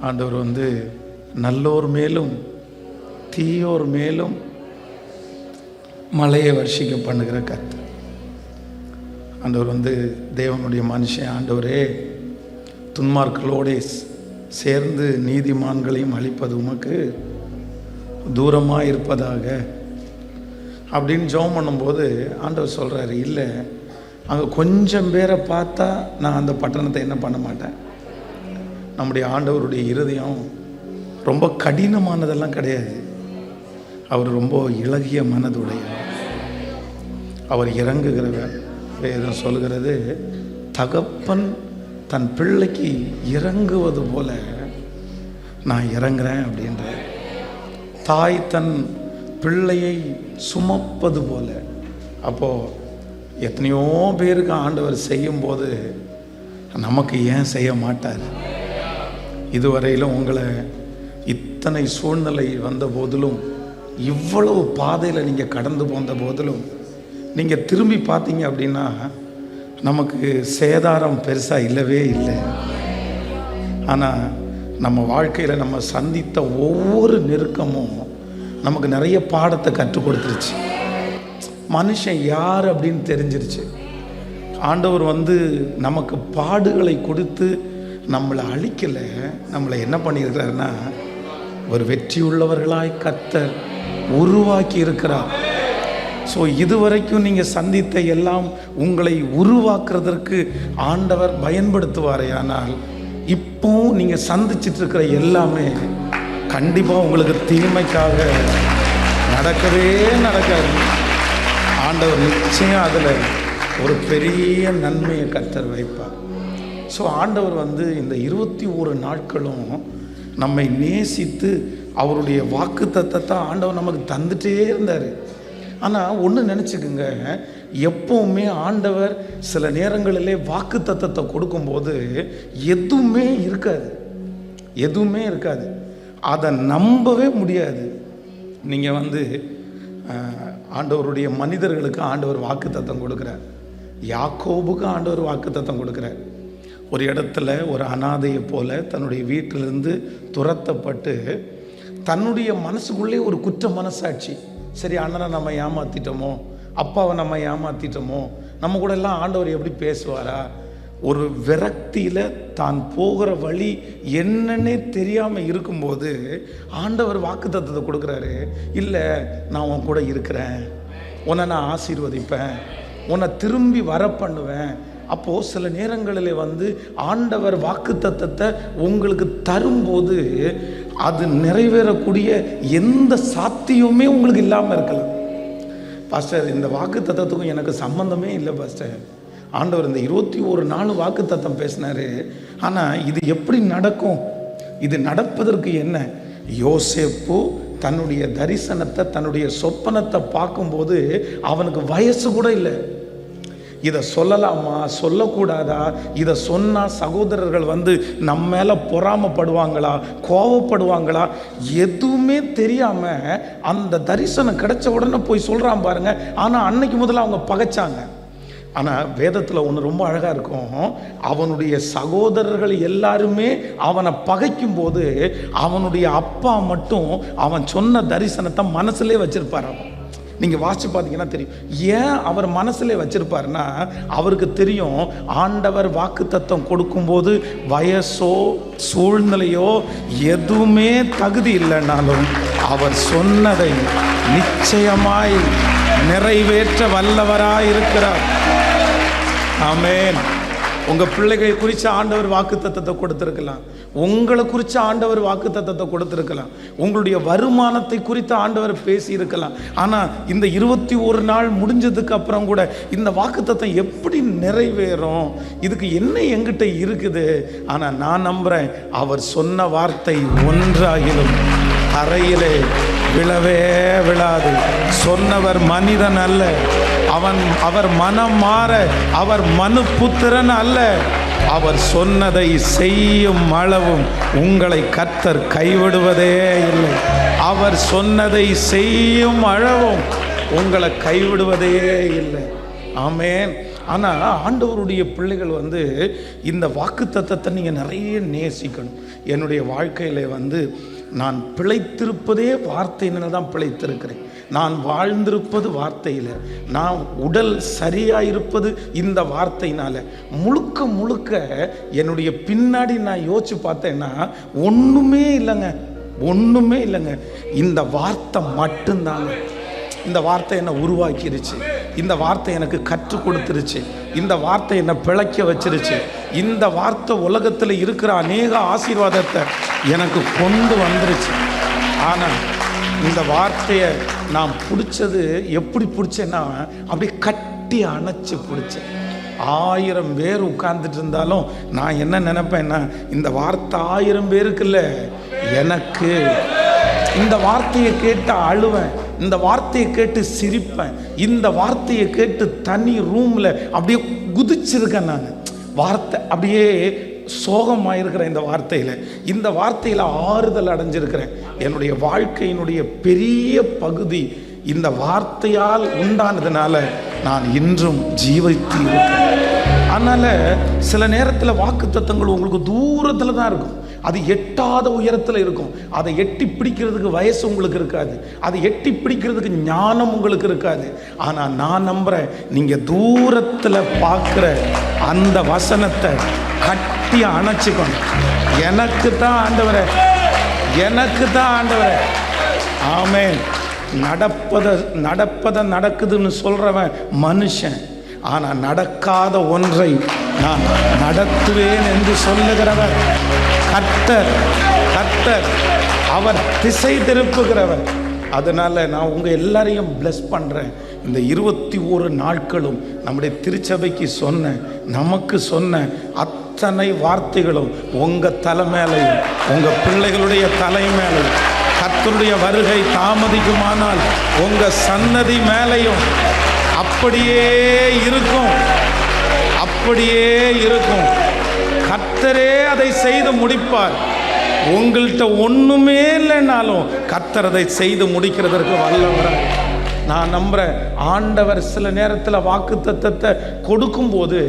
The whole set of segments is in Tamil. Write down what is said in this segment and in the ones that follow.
ஆண்டவர் நல்லோர் மேலும் தீயோர் மேலும் மழையை வர்ஷிக்க பண்ணுகிற கர்த்தர். ஆண்டவர் தேவனுடைய மனுஷன். ஆண்டவரே, துன்மார்களோடு சேர்ந்து நீதிமான்களையும் அழிப்பது உமக்கு தூரமாக இருப்பதாக அப்படின்னு ஜெபம் பண்ணும்போது ஆண்டவர் சொல்கிறாரு, இல்லை, அங்கே கொஞ்சம் பேரை பார்த்தா நான் அந்த பட்டணத்தை என்ன பண்ண மாட்டேன். நம்முடைய ஆண்டவருடைய இருதயம் ரொம்ப கடினமானதெல்லாம் கிடையாது. அவர் ரொம்ப இளகிய மனதுடையவர். அவர் இறங்குகிறவர். வேதம் சொல்கிறது, தகப்பன் தன் பிள்ளைக்கு இறங்குவது போல நான் இறங்குறேன் அப்படின்ற. தாய் தன் பிள்ளையை சுமப்பது போல. அப்போது எத்தனையோ பேருக்கு ஆண்டவர் செய்யும்போது நமக்கு ஏன் செய்ய மாட்டார்? இதுவரையிலும் உங்களை இத்தனை சூழ்நிலை வந்த போதிலும், இவ்வளவு பாதையில் நீங்கள் கடந்து போந்த போதிலும், நீங்கள் திரும்பி பார்த்தீங்க அப்படின்னா நமக்கு சேதாரம் பெருசாக இல்லவே இல்லை. ஆனால் நம்ம வாழ்க்கையில் நம்ம சந்தித்த ஒவ்வொரு நெருக்கமும் நமக்கு நிறைய பாடத்தை கற்றுக் கொடுத்துருச்சு. மனுஷன் யார் அப்படின்னு தெரிஞ்சிருச்சு. ஆண்டவர் நமக்கு பாடுகளை கொடுத்து நம்மளை அழிக்கலை. நம்மளை என்ன பண்ணியிருக்கிறாருன்னா, ஒரு வெற்றியுள்ளவர்களாய் கர்த்தர் உருவாக்கி இருக்கிறார். ஸோ இதுவரைக்கும் நீங்கள் சந்தித்த எல்லாம் உங்களை உருவாக்குறதற்கு ஆண்டவர் பயன்படுத்துவாரே. ஆனால் இப்போ நீங்கள் சந்திச்சிட்டு இருக்கிற எல்லாமே கண்டிப்பாக உங்களுக்கு தீமைக்காக நடக்கவே நடக்காது. ஆண்டவர் நிச்சயம் அதில் ஒரு பெரிய நன்மையை கர்த்தர் வைப்பார். ஸோ ஆண்டவர் இந்த 21 நாட்களும் நம்மை நேசித்து அவருடைய வாக்கு தத்தத்தை ஆண்டவர் நமக்கு தந்துட்டே இருந்தார். ஆனால் ஒன்று நினச்சிக்கோங்க, எப்போவுமே ஆண்டவர் சில நேரங்களிலே வாக்கு தத்தத்தை கொடுக்கும்போது எதுவுமே இருக்காது. அதை நம்பவே முடியாது. நீங்கள் ஆண்டவருடைய மனிதர்களுக்கு ஆண்டவர் வாக்கு தத்தம் கொடுக்குறார். யாக்கோபுக்கு ஆண்டவர் வாக்கு தத்தம் கொடுக்குறார். ஒரு இடத்துல ஒரு அனாதையை போல தன்னுடைய வீட்டிலிருந்து துரத்தப்பட்டு தன்னுடைய மனசுக்குள்ளே ஒரு குற்ற மனசாட்சி. சரி, அண்ணனை நம்ம ஏமாற்றிட்டோமோ, அப்பாவை நம்ம ஏமாற்றிட்டோமோ, நம்ம கூட எல்லாம் ஆண்டவர் எப்படி பேசுவாரா? ஒரு விரக்தியில் தான் போகிற வழி என்னன்னே தெரியாமல் இருக்கும்போது ஆண்டவர் வாக்கு தத்தத்தை கொடுக்குறாரு. இல்லை, நான் உன் கூட இருக்கிறேன், உன்னை நான் ஆசீர்வதிப்பேன், உன்னை திரும்பி வர பண்ணுவேன். அப்போது சில நேரங்களில் ஆண்டவர் வாக்கு தத்தத்தை உங்களுக்கு தரும்போது அது நிறைவேறக்கூடிய எந்த சாத்தியமுமே உங்களுக்கு இல்லாமல் இருக்கலாம். பாஸ்டர், இந்த வாக்கு தத்தத்துக்கும் எனக்கு சம்பந்தமே இல்லை பாஸ்டர். ஆண்டவர் இந்த 21 நாள் வாக்கு தத்தம் பேசினார். ஆனால் இது எப்படி நடக்கும்? இது நடப்பதற்கு என்ன? யோசேப்பு தன்னுடைய தரிசனத்தை, தன்னுடைய சொப்பனத்தை பார்க்கும்போது அவனுக்கு வயசு கூட இல்லை. இதை சொல்லலாமா, சொல்லக்கூடாதா? இதை சொன்னால் சகோதரர்கள் நம்ம மேலே பொறாமப்படுவாங்களா, கோவப்படுவாங்களா? எதுவுமே தெரியாமல் அந்த தரிசனம் கிடைச்ச உடனே போய் சொல்கிறான் பாருங்க. ஆனால் அன்னைக்கு முதல்ல அவங்க பகைச்சாங்க. ஆனால் வேதத்தில் ஒன்று ரொம்ப அழகாக இருக்கும். அவனுடைய சகோதரர்கள் எல்லாருமே அவனை பகைக்கும் போது அவனுடைய அப்பா மட்டும் அவன் சொன்ன தரிசனத்தை மனசுலே வச்சிருப்பார். அவன் நீங்கள் வாசித்து பார்த்தீங்கன்னா தெரியும். ஏன் அவர் மனசில் வச்சிருப்பாருன்னா, அவருக்கு தெரியும் ஆண்டவர் வாக்கு தத்தம் கொடுக்கும்போது வயசோ சூழ்நிலையோ எதுவுமே தகுதி இல்லைன்னாலும் அவர் சொன்னதை நிச்சயமாய் நிறைவேற்ற வல்லவராய் இருக்கிறார். ஆமென். உங்கள் பிள்ளைகள் குறித்து ஆண்டவர் வாக்கு தத்தத்தை கொடுத்துருக்கலாம். உங்களை குறித்து ஆண்டவர் வாக்கு தத்தத்தை கொடுத்துருக்கலாம். உங்களுடைய வருமானத்தை குறித்து ஆண்டவர் பேசியிருக்கலாம். ஆனால் இந்த 21 நாள் முடிஞ்சதுக்கு அப்புறம் கூட இந்த வாக்கு தத்தம் எப்படி நிறைவேறும்? இதுக்கு என்ன எங்கிட்ட இருக்குது? ஆனால் நான் நம்புகிறேன், அவர் சொன்ன வார்த்தை ஒன்றாகிலும் தரையிலே விழவே விழாது. சொன்னவர் மனிதன் அல்ல, அவர் மனம் மாற அவர் மனுபுத்திரன் அல்ல. அவர் சொன்னதை செய்யும் அளவும் உங்களை கர்த்தர் கைவிடுவதே இல்லை. அவர் சொன்னதை செய்யும் அளவும் உங்களை கைவிடுவதே இல்லை. ஆமென். ஆனால் ஆண்டவருடைய பிள்ளைகள் இந்த வாக்குத்தத்தத்தை நீங்கள் நிறைய நேசிக்கணும். என்னுடைய வாழ்க்கையில் நான் பிழைத்திருப்பதே வார்த்தையினால் தான் பிழைத்திருக்கிறேன். நான் வாழ்ந்திருப்பது வார்த்தையில், நான் உடல் சரியாக இருப்பது இந்த வார்த்தையினால். முழுக்க முழுக்க என்னுடைய பின்னாடி நான் யோசிச்சு பார்த்தேன்னா ஒன்றுமே இல்லைங்க, ஒன்றுமே இல்லைங்க. இந்த வார்த்தை மட்டும்தாங்க. இந்த வார்த்தை என்னை உருவாக்கிருச்சு, இந்த வார்த்தை எனக்கு கற்றுக் கொடுத்துருச்சு, இந்த வார்த்தை என்னை பிழைக்க வச்சிருச்சு, இந்த வார்த்தை உலகத்தில் இருக்கிற அநேக ஆசீர்வாதத்தை எனக்கு கொண்டு வந்துருச்சு. ஆனால் இந்த வார்த்தையை நான் பிடிச்சது எப்படி பிடிச்சேன்னா அப்படியே கட்டி அணைச்சி பிடிச்சேன். 1000 பேர் உட்கார்ந்துட்டு இருந்தாலும் நான் என்ன நினைப்பேன்னா இந்த வார்த்தை 1000 பேருக்கு இல்லை, எனக்கு. இந்த வார்த்தையை கேட்டு அழுவேன், இந்த வார்த்தையை கேட்டு சிரிப்பேன், இந்த வார்த்தையை கேட்டு தனி ரூமில் அப்படியே குதிச்சிருக்கேன். நான் வார்த்தை அப்படியே சோகமாயிருக்கிறேன். இந்த வார்த்தையில் ஆறுதல் அடைஞ்சிருக்கிறேன். என்னுடைய வாழ்க்கையினுடைய பெரிய பகுதி இந்த வார்த்தையால் உண்டானதுனால நான் இன்றும் ஜீவித்து இருக்கிறேன். அதனால் சில நேரத்தில் வாக்குத்தத்தங்கள் உங்களுக்கு தூரத்தில் தான் இருக்கும், அது எட்டாத உயரத்தில் இருக்கும். அதை எட்டி பிடிக்கிறதுக்கு வயசு உங்களுக்கு இருக்காது, அதை எட்டி பிடிக்கிறதுக்கு ஞானம் உங்களுக்கு இருக்காது. ஆனால் நான் நம்புகிறேன், நீங்கள் தூரத்தில் பார்க்குற அந்த வசனத்தை கட்டி அணைச்சிக்கணும். எனக்கு தான் ஆண்டவரே, எனக்கு தான் ஆண்டவரே. ஆமென். நடப்பதை நடக்குதுன்னு சொல்கிறவன் மனுஷன், ஆனால் நடக்காத ஒன்றை நான் நடத்துவேன் என்று சொல்லுகிறவர் கர்த்தர். கர்த்தர் அவர் திசை திருப்புகிறவர். அதனால் நான் உங்கள் எல்லாரையும் பிளஸ் பண்ணுறேன். இந்த 21 நாட்களும் நம்முடைய திருச்சபைக்கு நமக்கு சொன்ன அத்தனை வார்த்தைகளும் உங்கள் தலை மேலையும் உங்கள் பிள்ளைகளுடைய தலை மேலையும், கர்த்தருடைய வருகை தாமதிக்குமானால் உங்கள் சன்னதி மேலையும் அப்படியே இருக்கும், அப்படியே இருக்கும். கர்த்தரே அதை செய்து முடிப்பார். உங்கள்கிட்ட ஒன்றுமே இல்லைன்னாலும் கர்த்தர் அதை செய்து முடிக்கிறதற்கு வல்லவராக. நான் நம்புகிறேன், ஆண்டவர் சில நேரத்தில் வாக்குத்தத்தத்தை கொடுக்கும்போது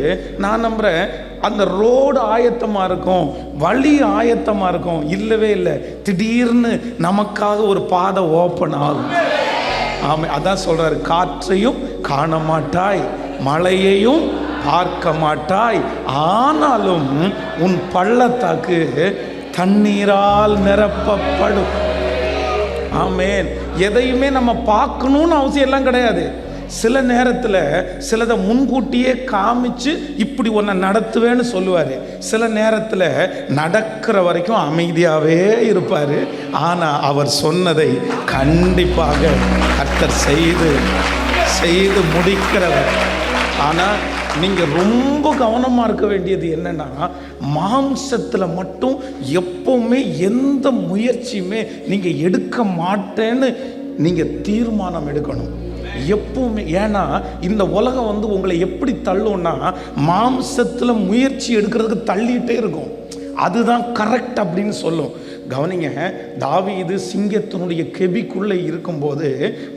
நான் நம்புகிறேன் அந்த ரோடு ஆயத்தமாக இருக்கும், வழி ஆயத்தமாக இருக்கும். இல்லவே இல்லை, திடீர்னு நமக்காக ஒரு பாதை ஓப்பன் ஆகும். ஆமாம், அதான் சொல்கிறாரு, காற்றையும் காண மாட்டாய், மழையையும் பார்க்க மாட்டாய், ஆனாலும் உன் பள்ளத்தாக்கு தண்ணீரால் நிரப்பப்படும். ஆமென். எதையுமே நம்ம பார்க்கணும்னு அவசியம் எல்லாம் கிடையாது. சில நேரத்தில் சிலதை முன்கூட்டியே காமிச்சு இப்படி ஒன்றை நடத்துவேன்னு சொல்லுவார். சில நேரத்தில் நடக்கிற வரைக்கும் அமைதியாகவே இருப்பார். ஆனால் அவர் சொன்னதை கண்டிப்பாக கர்த்தர் செய்து முடிக்கிறவர். ஆனால் நீங்கள் ரொம்ப கவனமாக இருக்க வேண்டியது என்னென்னா, மாம்சத்தில் மட்டும் எப்போவுமே எந்த முயற்சியுமே நீங்கள் எடுக்க மாட்டேன்னு நீங்கள் தீர்மானம் எடுக்கணும் எப்பவுமே. ஏன்னா இந்த உலகம் உங்களை எப்படி தள்ளும்னா, மாம்சத்தில் முயற்சி எடுக்கிறதுக்கு தள்ளிகிட்டே இருக்கும். அதுதான் கரெக்ட் அப்படின்னு சொல்லும். கவனிங்க, தாவீது சிங்கத்தினுடைய கெபிக்குள்ளே இருக்கும்போது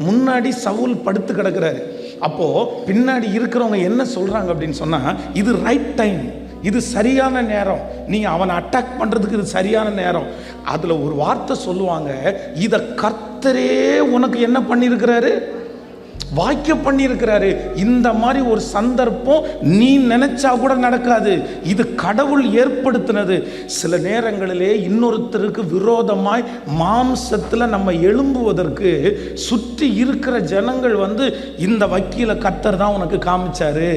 முன்னாடி சவுல் படுத்து கிடக்கிறாரு. அப்போது பின்னாடி இருக்கிறவங்க என்ன சொல்கிறாங்க அப்படின்னு சொன்னால், இது ரைட் டைம், இது சரியான நேரம், நீங்கள் அவனை அட்டாக் பண்ணுறதுக்கு இது சரியான நேரம். அதில் ஒரு வார்த்தை சொல்லுவாங்க, இதை கர்த்தரே உனக்கு என்ன பண்ணியிருக்கிறாரு, வாக்கிய பண்ணியிருக்கிறாரு. இந்த மாதிரி ஒரு சந்தர்ப்பம் நீ நினைச்சா கூட நடக்காது, இது கடவுள் ஏற்படுத்தினது. சில நேரங்களிலே இன்னொருத்தருக்கு விரோதமாய் மாம்சத்தில் நம்ம எழும்புவதற்கு சுற்றி இருக்கிற ஜனங்கள் இந்த வக்கீல கர்த்தர் தான் உனக்கு காமிச்சாரு,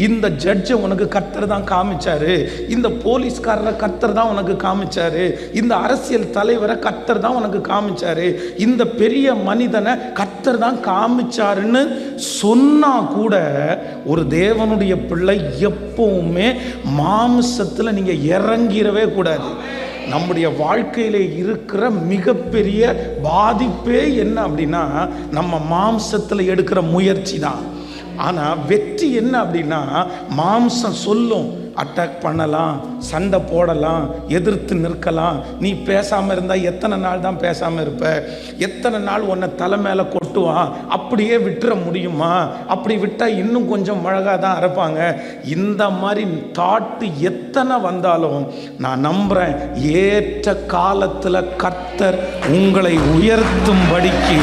இந்த ஜட்ஜை உனக்கு கர்த்தர் தான் காமிச்சாரு, இந்த போலீஸ்காரரை கர்த்தர் தான் உனக்கு காமிச்சாரு, இந்த அரசியல் தலைவரை கர்த்தர் தான் உனக்கு காமிச்சாரு, இந்த பெரிய மனிதனை கர்த்தர் தான் காமிச்சாருன்னு சொன்னா கூட ஒரு தேவனுடைய பிள்ளை எப்பவுமே மாம்சத்தில் நீங்க இறங்கிடவே கூடாது. நம்முடைய வாழ்க்கையில இருக்கிற மிகப்பெரிய பாதிப்பே என்ன அப்படின்னா, நம்ம மாம்சத்தில் எடுக்கிற முயற்சி தான். ஆனால் வெற்றி என்ன அப்படின்னா, மாம்சம் சொல்லும் அட்டாக் பண்ணலாம், சண்டை போடலாம், எதிர்த்து நிற்கலாம். நீ பேசாமல் இருந்தால் எத்தனை நாள் தான் பேசாமல் இருப்ப? எத்தனை நாள் உன்னை தலை மேலே கொட்டுவான்? அப்படியே விட்டுற முடியுமா? அப்படி விட்டால் இன்னும் கொஞ்சம் மிளகாய் தான் அரைப்பாங்க. இந்த மாதிரி தாட்டு எத்தனை வந்தாலும் நான் நம்புகிறேன், ஏற்ற காலத்தில் கர்த்தர் உங்களை உயர்த்தும்படிக்கு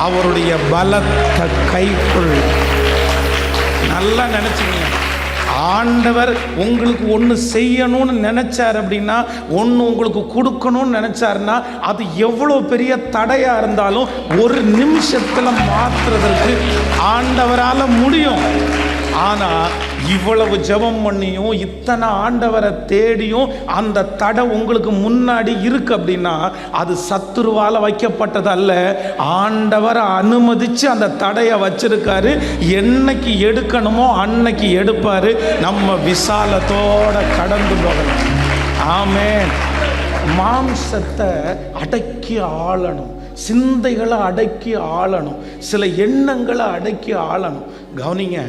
அவருடைய பலத்த கைக்குள். நல்லா நினச்சிங்க, ஆண்டவர் உங்களுக்கு ஒன்று செய்யணும்னு நினைச்சார் அப்படின்னா, ஒன்று உங்களுக்கு கொடுக்கணும்னு நினைச்சாருன்னா, அது எவ்வளோ பெரிய தடையாக இருந்தாலும் ஒரு நிமிஷத்தில் மாற்றுறதற்கு ஆண்டவரால் முடியும். ஆனால் இவ்வளவு ஜெபம் பண்ணியும் இத்தனை ஆண்டவரை தேடியும் அந்த தடை உங்களுக்கு முன்னாடி இருக்கு அப்படின்னா, அது சத்துருவால் வைக்கப்பட்டது அல்ல. ஆண்டவர் அனுமதிச்சு அந்த தடையை வச்சிருக்காரு. என்னைக்கு எடுக்கணுமோ அன்னைக்கு எடுப்பாரு. நம்ம விசாலத்தோட கடந்து போகணும். ஆமென். மாம்சத்தை அடக்கி ஆளணும், சிந்தைகளை அடக்கி ஆளணும், சில எண்ணங்களை அடக்கி ஆளணும். கவனிங்க,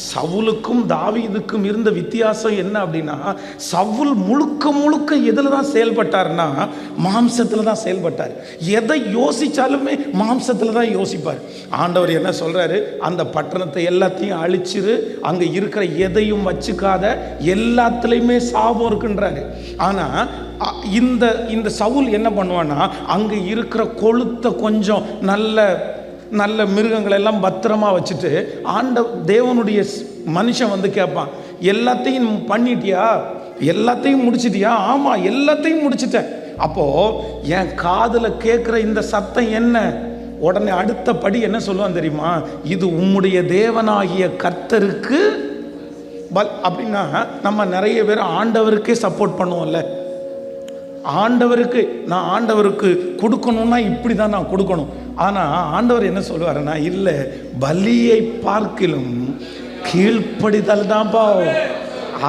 சவுலுக்கும் தாவீதுக்கும் இருந்த வித்தியாசம் என்ன அப்படின்னா, சவுல் முழுக்க முழுக்க எதில் தான் செயல்பட்டார்னா, மாம்சத்தில் தான் செயல்பட்டார். எதை யோசித்தாலுமே மாம்சத்தில் தான் யோசிப்பார். ஆண்டவர் என்ன சொல்கிறாரு? அந்த பட்டணத்தை எல்லாத்தையும் அழிச்சிரு, அங்கே இருக்கிற எதையும் வச்சுக்காத, எல்லாத்துலேயுமே சாபம் இருக்குன்றாரு. ஆனால் இந்த சவுல் என்ன பண்ணுவான்னா, அங்கே இருக்கிற கொழுத்த கொஞ்சம் நல்ல மிருகங்கள் எல்லாம் பத்திரமா வச்சுட்டு, தேவனுடைய மனுஷன் வந்து கேட்பான், எல்லாத்தையும் பண்ணிட்டியா? எல்லாத்தையும் முடிச்சிட்டியா? ஆமாம், எல்லாத்தையும் முடிச்சிட்டேன். அப்போது என் காதில் கேட்குற இந்த சத்தம் என்ன? உடனே அடுத்த படி என்ன சொல்லுவான் தெரியுமா? இது உம்முடைய தேவனாகிய கர்த்தருக்கு அப்படின்னா, நம்ம நிறைய பேர் ஆண்டவருக்கே சப்போர்ட் பண்ணுவோம்ல. ஆண்டவருக்கு கொடுக்கணும்னா இப்படி தான் நான் கொடுக்கணும். ஆனால் ஆண்டவர் என்ன சொல்லுவாருன்னா, இல்லை, பலியை பார்க்கிலும் கீழ்ப்படிதல் தான்ப்பா,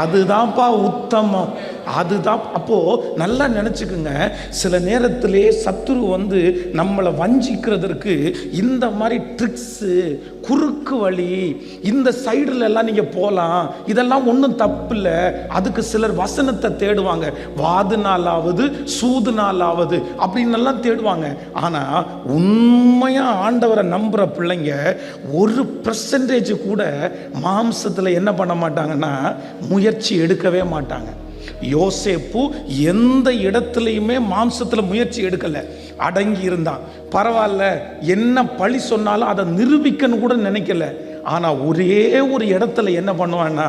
அதுதான்ப்பா உத்தமம், அதுதான். அப்போது நல்லா நினச்சிக்குங்க, சில நேரத்திலே சத்துரு வந்து நம்மளை வஞ்சிக்கிறதுக்கு இந்த மாதிரி ட்ரிக்ஸு, குறுக்கு வழி, இந்த சைடில் எல்லாம் நீங்கள் போகலாம், இதெல்லாம் ஒன்றும் தப்பு இல்லை. அதுக்கு சிலர் வசனத்தை தேடுவாங்க, வாது நாளாவது சூது நாளாவது அப்படின்னு எல்லாம் தேடுவாங்க. ஆனால் உண்மையாக ஆண்டவரை நம்புகிற பிள்ளைங்க 1% கூட மாம்சத்தில் என்ன பண்ண மாட்டாங்கன்னா, முயற்சி எடுக்கவே மாட்டாங்க. யோசேப்பு எந்த இடத்துலையுமே மாம்சத்தில் முயற்சி எடுக்கலை, அடங்கி இருந்தான். பரவாயில்ல, என்ன பழி சொன்னாலும் அதை நிரூபிக்கன்னு கூட நினைக்கல. ஆனால் ஒரே ஒரு இடத்துல என்ன பண்ணுவான்னா,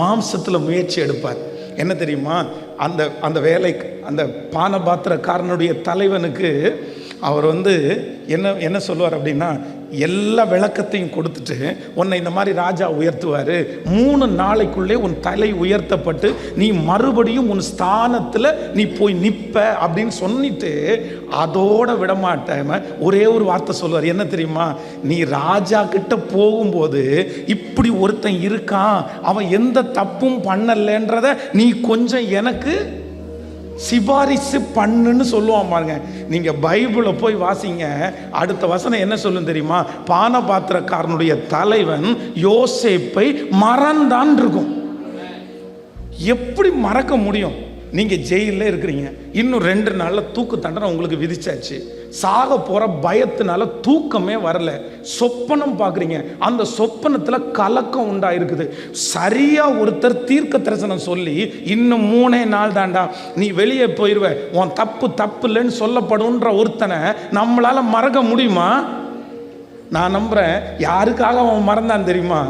மாம்சத்தில் முயற்சி எடுப்பார். என்ன தெரியுமா? அந்த வேலைக்கு, அந்த பானபாத்திரக்காரனுடைய தலைவனுக்கு அவர் வந்து என்ன சொல்லுவார் அப்படின்னா, எல்லா விளக்கத்தையும் கொடுத்துட்டு, உன்னை இந்த மாதிரி ராஜா உயர்த்துவார், 3 நாளைக்குள்ளே உன் தலை உயர்த்தப்பட்டு நீ மறுபடியும் உன் ஸ்தானத்தில் நீ போய் நிற்ப அப்படின்னு சொல்லிட்டு, அதோட விடமாட்டேன் ஒரே ஒரு வார்த்தை சொல்லுவார். என்ன தெரியுமா? நீ ராஜா கிட்ட போகும்போது இப்படி ஒருத்தன் இருக்கான், அவன் எந்த தப்பும் பண்ணலைன்றத நீ கொஞ்சம் எனக்கு சிபாரிசு பண்ணுன்னு சொல்லுவான் பாருங்க. நீங்க பைபிளை போய் வாசிங்க, அடுத்த வசனம் என்ன சொல்லும் தெரியுமா? பானபாத்திரக்காரனுடைய தலைவன் யோசேப்பை மறந்தான் இருக்கும். எப்படி மறக்க முடியும்? நீங்க ஜெயிலில் இருக்கிறீங்க, இன்னும் 2 நாளில் தூக்கு தண்டனை உங்களுக்கு விதிச்சாச்சு, சாக போற பயத்தினால தூக்கமே வரல, சொப்பனம் பார்க்குறீங்க, அந்த சொப்பனத்தில் கலக்கம் உண்டாயிருக்குது. சரியா ஒருத்தர் தீர்க்க தரிசனம் சொல்லி, இன்னும் 3 நாள் தாண்டா நீ வெளியே போயிடுவ, உன் தப்பு இல்லைன்னு சொல்லப்படுன்ற ஒருத்தனை நம்மளால மறக்க முடியுமா? நான் நம்புறேன். யாருக்காக அவன் மறந்தான் தெரியுமா?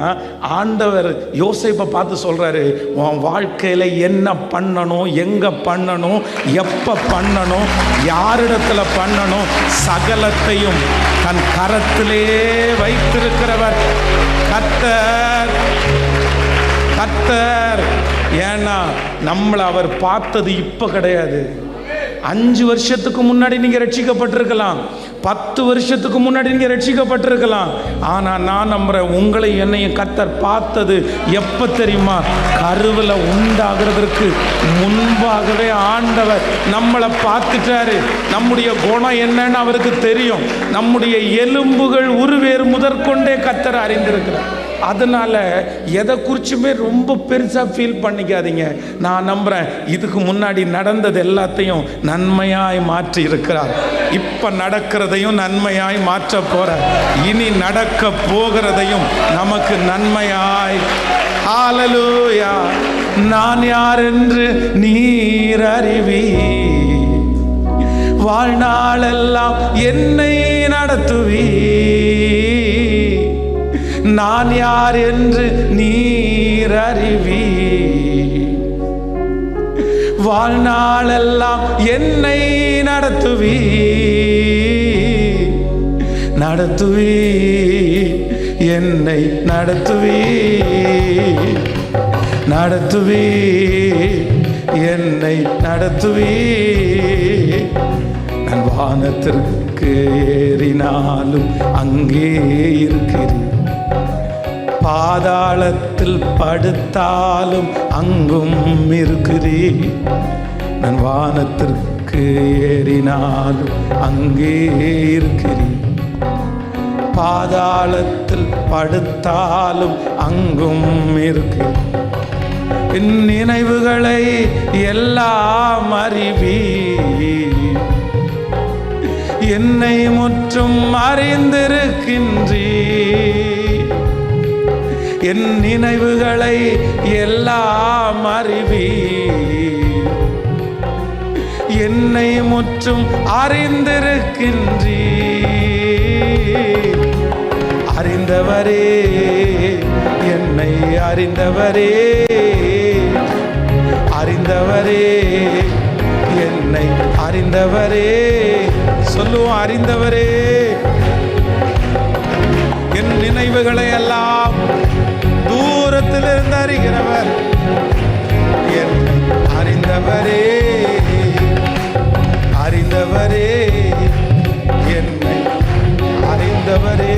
ஆண்டவர் யோசேப்பை பார்த்து சொல்றாரு, உன் வாழ்க்கையில என்ன பண்ணணும், எங்க பண்ணணும், எப்ப பண்ணணும், யாரிடத்துல பண்ணணும், சகலத்தையும் தன் கரத்திலே வைத்திருக்கிறவர் கர்த்தர். ஏன்னா நம்மளை அவர் பார்த்தது இப்ப கிடையாது. 5 வருஷத்துக்கு முன்னாடி நீங்க ரட்சிக்கப்பட்டிருக்கலாம், 10 வருஷத்துக்கு முன்னாடி நீங்க ரட்சிக்கப்பட்டிருக்கலாம். ஆனா நான் நம்புறேன், உங்களை என்னையும் கர்த்தர் பார்த்தது எப்ப தெரியுமா? கருவில் உண்டாகிறதுக்கு முன்பாகவே ஆண்டவர் நம்மளை பார்த்துட்டாரு. நம்முடைய குணம் என்னன்னு அவருக்கு தெரியும். நம்முடைய எலும்புகள் உருவேறு முதற்கொண்டே கர்த்தர் அறிந்திருக்கிறார். அதனால எதை குறிச்சுமே ரொம்ப பெருசா ஃபீல் பண்ணிக்காதீங்க. நான் நம்புறேன் இதுக்கு முன்னாடி நடந்தது எல்லாத்தையும் நன்மையாய் மாற்றி இருக்கிறார். இப்ப நடக்கிறதையும் நன்மையாய் மாற்ற போற, இனி நடக்க போகிறதையும் நமக்கு நன்மையாய். ஹல்லேலூயா. நான் யார் என்று நீர் அறிவீர், வாழ்நாளெல்லாம் என்னை நடத்துவீர். நான் யார் என்று நீர் அறிவீர், வாழ்நாளெல்லாம் என்னை நடத்துவீர். நடத்துவீர், என்னை நடத்துவீர். நடத்துவீர், என்னை நடத்துவீர். நான் வானத்திற்கு ஏறினாலும் அங்கே இருக்கிறீர், பாதாளத்தில் படுத்தாலும் அங்கும் இருக்கிறீர். நான் வானத்திற்கு ஏறினாலும் அங்கே இருக்கிறீர், பாதாளத்தில் படுத்தாலும் அங்கும் இருக்கிறீர். என் நினைவுகளை எல்லாம் அறிவீர், என்னை முற்றும் அறிந்திருக்கின்றீர். என் நினைவுகளை எல்லாம் அறிவீர், என்னை முற்றும் அறிந்திருக்கின்றீர். அறிந்தவரே, என்னை அறிந்தவரே, அறிந்தவரே, என்னை அறிந்தவரே. சொல்லுவோம், அறிந்தவரே. என் நினைவுகளை எல்லாம் தூரத்திலிருந்து அறிகிறவர், என்னை அறிந்தவரே, அறிந்தவரே, என்னை அறிந்தவரே.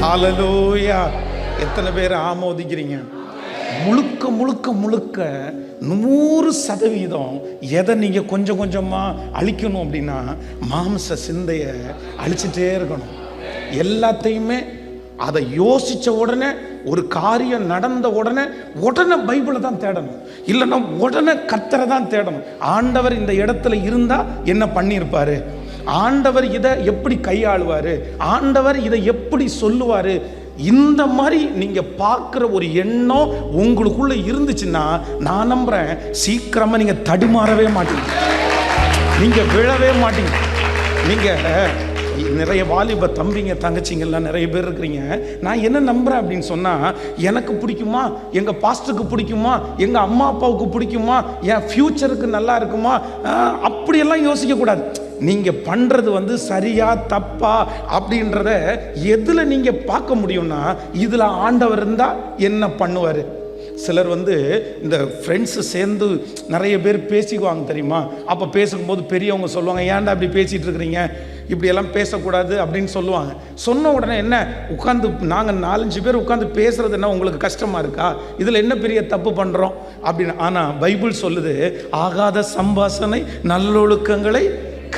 ஹல்லேலூயா. எத்தனை பேர் ஆமோதிக்கிறீங்க? முழுக்க முழுக்க முழுக்க 100% எதை நீங்கள் கொஞ்சம் கொஞ்சமாக அழிக்கணும் அப்படின்னா மாம்ச சிந்தையை அழிச்சிட்டே இருக்கணும். எல்லாத்தையுமே அதை யோசித்த உடனே, ஒரு காரியம் நடந்த உடனே பைபிளை தான் தேடணும், இல்லைன்னா உடனே கர்த்தரை தான் தேடணும். ஆண்டவர் இந்த இடத்துல இருந்தால் என்ன பண்ணியிருப்பாரு, ஆண்டவர் இதை எப்படி கையாளுவார், ஆண்டவர் இதை எப்படி சொல்லுவார், இந்த மாதிரி நீங்க பார்க்குற ஒரு எண்ணம் உங்களுக்குள்ள இருந்துச்சுன்னா நான் நம்புறேன் சீக்கிரமா நீங்க தடுமாறவே மாட்டீங்க, நீங்க விழவே மாட்டீங்க. நீங்க நிறைய வாலிப தம்பிங்க தங்கச்சிங்கெல்லாம் நிறைய பேர் இருக்கிறீங்க. நான் என்ன நம்புறேன் அப்படின்னு சொன்னா, எனக்கு பிடிக்குமா, எங்க பாஸ்டருக்கு பிடிக்குமா, எங்க அம்மா அப்பாவுக்கு பிடிக்குமா, என் ஃபியூச்சருக்கு நல்லா இருக்குமா, அப்படியெல்லாம் யோசிக்க கூடாது. நீங்க பண்றது சரியா தப்பா அப்படின்றத எதுல நீங்க பார்க்க முடியும்னா, இதுல ஆண்டவர் இருந்தா என்ன பண்ணுவாரு. சிலர் இந்த ஃப்ரெண்ட்ஸு சேர்ந்து நிறைய பேர் பேசிக்குவாங்க தெரியுமா. அப்போ பேசும்போது பெரியவங்க சொல்லுவாங்க, ஏன்டா இப்படி பேசிகிட்டு இருக்கிறீங்க, இப்படியெல்லாம் பேசக்கூடாது அப்படின்னு சொல்லுவாங்க. சொன்ன உடனே என்ன உட்காந்து நாங்கள் 4-5 பேர் உட்காந்து பேசுறது என்ன உங்களுக்கு கஷ்டமாக இருக்கா, இதில் என்ன பெரிய தப்பு பண்ணுறோம் அப்படின்னு. ஆனால் பைபிள் சொல்லுது, ஆகாத சம்பாஷணை நல்லொழுக்கங்களை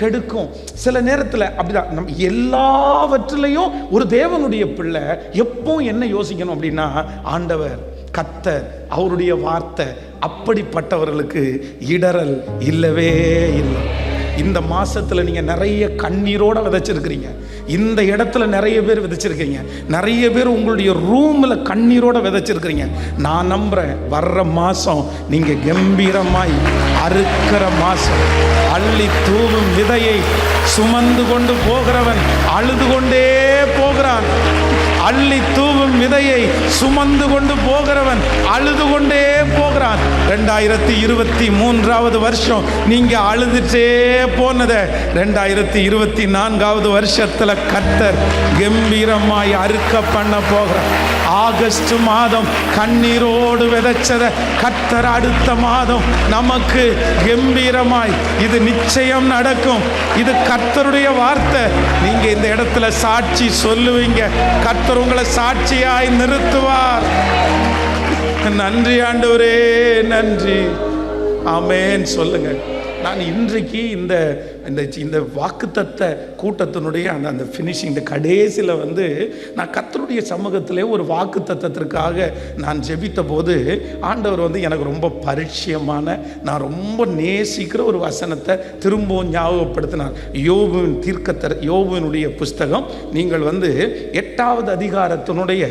கெடுக்கும். சில நேரத்தில் அப்படிதான். நம்ம எல்லாவற்றிலையும் ஒரு தேவனுடைய பிள்ளை எப்போ என்ன யோசிக்கணும் அப்படின்னா, ஆண்டவர் கர்த்தர் அவருடைய வார்த்தை அப்படிப்பட்டவர்களுக்கு இடரல் இல்லவே இல்லை. இந்த மாசத்துல நீங்க நிறைய கண்ணீரோட விதைச்சிருக்கிறீங்க, இந்த இடத்துல நிறைய பேர் விதைச்சிருக்கீங்க, நிறைய பேர் உங்களுடைய ரூம்ல கண்ணீரோட விதைச்சிருக்கிறீங்க. நான் நம்புறேன் வர்ற மாசம் நீங்க கம்பீரமாய் அறுக்கிற மாசம். அள்ளி தூவும் விதையை சுமந்து கொண்டு போகிறவன் அழுது கொண்டே போகிறான். அள்ளி தூவும் விதையை சுமந்து கொண்டு போகிறவன் அழுது கொண்டே போகிறான். 2023 வருஷம் நீங்க அழுதுட்டே போனத 2024 வருஷத்துல கர்த்தர் கம்பீரமாய் அறுக்க பண்ண போகிறார். ஆகஸ்ட் மாதம் கண்ணீரோடு விதைச்சத கர்த்தர் அடுத்த மாதம் நமக்கு கம்பீரமாய், இது நிச்சயம் நடக்கும், இது கர்த்தருடைய வார்த்தை. நீங்க இந்த இடத்துல சாட்சி சொல்லுவீங்க, கர்த்தர் உங்களை சாட்சியாய் நிறுத்துவார். நன்றி ஆண்டவரே, நன்றி. ஆமென் சொல்லுங்க. நான் இன்றைக்கு இந்த இந்த வாக்குத்தத்த கூட்டத்தினுடைய அந்த ஃபினிஷிங், இந்த கடைசியில் நான் கர்த்தருடைய சமூகத்திலே ஒரு வாக்குத்தத்தத்திற்காக நான் ஜெபித்த போது ஆண்டவர் எனக்கு ரொம்ப பரிச்சயமான, நான் ரொம்ப நேசிக்கிற ஒரு வசனத்தை திரும்பவும் ஞாபகப்படுத்தினார். யோபுவினுடைய புஸ்தகம், நீங்கள் 8வது அதிகாரத்தினுடைய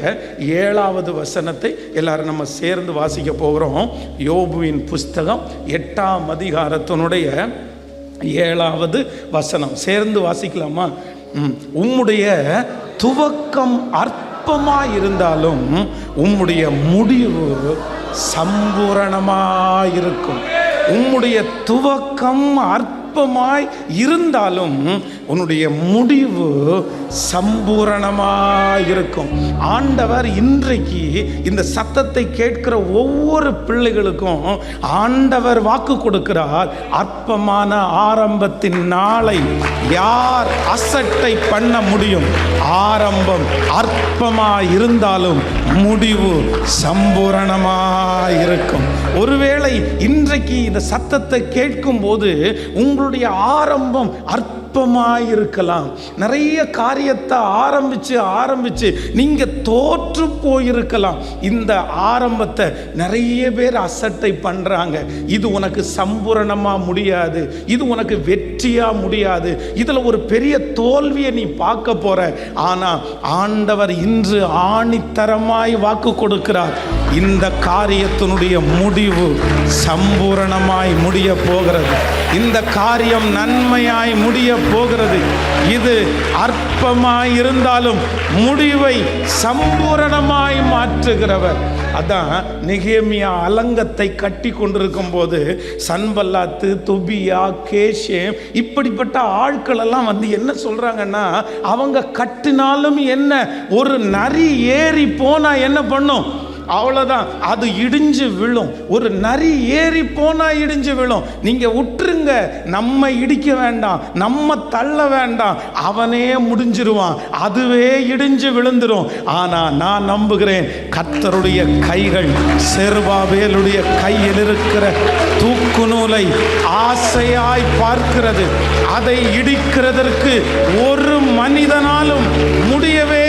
7வது வசனத்தை எல்லாரும் நம்ம சேர்ந்து வாசிக்க போகிறோம். யோபுவின் புஸ்தகம் 8ஆம் அதிகாரத்தினுடைய 7வது வசனம் சேர்ந்து வாசிக்கலாமா? உம்முடைய துவக்கம் அற்பமாயிருந்தாலும் உம்முடைய முடிவு சம்பூரணமாயிருக்கும். உம்முடைய துவக்கம் அற்பமாய் இருந்தாலும் உன்னுடைய முடிவு சம்பூரணமாயிருக்கும். ஆண்டவர் இன்றைக்கு இந்த சத்தத்தை கேட்கிற ஒவ்வொரு பிள்ளைகளுக்கும் ஆண்டவர் வாக்கு கொடுக்கிறார். அற்பமான ஆரம்பத்தின் நாளை யார் அசட்டை பண்ண முடியும்? ஆரம்பம் அற்பமாய் இருந்தாலும் முடிவு சம்பூரணமாயிருக்கும். ஒருவேளை இன்றைக்கு இந்த சத்தத்தை கேட்கும் போது உங்களுடைய ஆரம்பம் அற்பமாயிருக்கலாம். நிறைய காரியத்தை ஆரம்பிச்சு நீங்க தோற்று போயிருக்கலாம். இந்த ஆரம்பத்தை நிறைய பேர் அசட்டை பண்றாங்க. இது உனக்கு சம்பூரணமா முடியாது, இது உனக்கு வெற்றியா முடியாது, இதுல ஒரு பெரிய தோல்வியை நீ பார்க்க போற. ஆனா ஆண்டவர் இன்று ஆணித்தரமாய் வாக்கு கொடுக்கிறார். இந்த காரியத்தினுடைய முடிவு சம்பூரணமாய் முடிய போகிறது. இந்த காரியம் நன்மையாய் முடிய போகிறது. இது அற்பமாய் இருந்தாலும் முடிவை சம்பூரணமாய் மாற்றுகிறவர். அதான் நெகேமியா அலங்கத்தை கட்டி கொண்டிருக்கும் போது சன்பல்லாத்து, தொபியா, கேஷேம் இப்படிப்பட்ட ஆட்கள் எல்லாம் என்ன சொல்றாங்கன்னா, அவங்க கட்டினாலும் என்ன, ஒரு நரி ஏறி போனா என்ன பண்ணும்? அவ்வளோதான், அது இடிஞ்சு விழும். ஒரு நரி ஏறி போனா இடிஞ்சு விழும். நீங்க விட்டுருங்க, நம்ம இடிக்க வேண்டாம், நம்ம தள்ள வேண்டாம், அவனே முடிஞ்சிருவான், அதுவே இடிஞ்சு விழுந்துரும். ஆனா நான் நம்புகிறேன், கர்த்தருடைய கைகள் செருபாபேலுடைய கையில் இருக்கிற தூக்கு நூலை ஆசையாய் பார்க்கிறது. அதை இடிக்கிறதற்கு ஒரு மனிதனாலும் முடியவே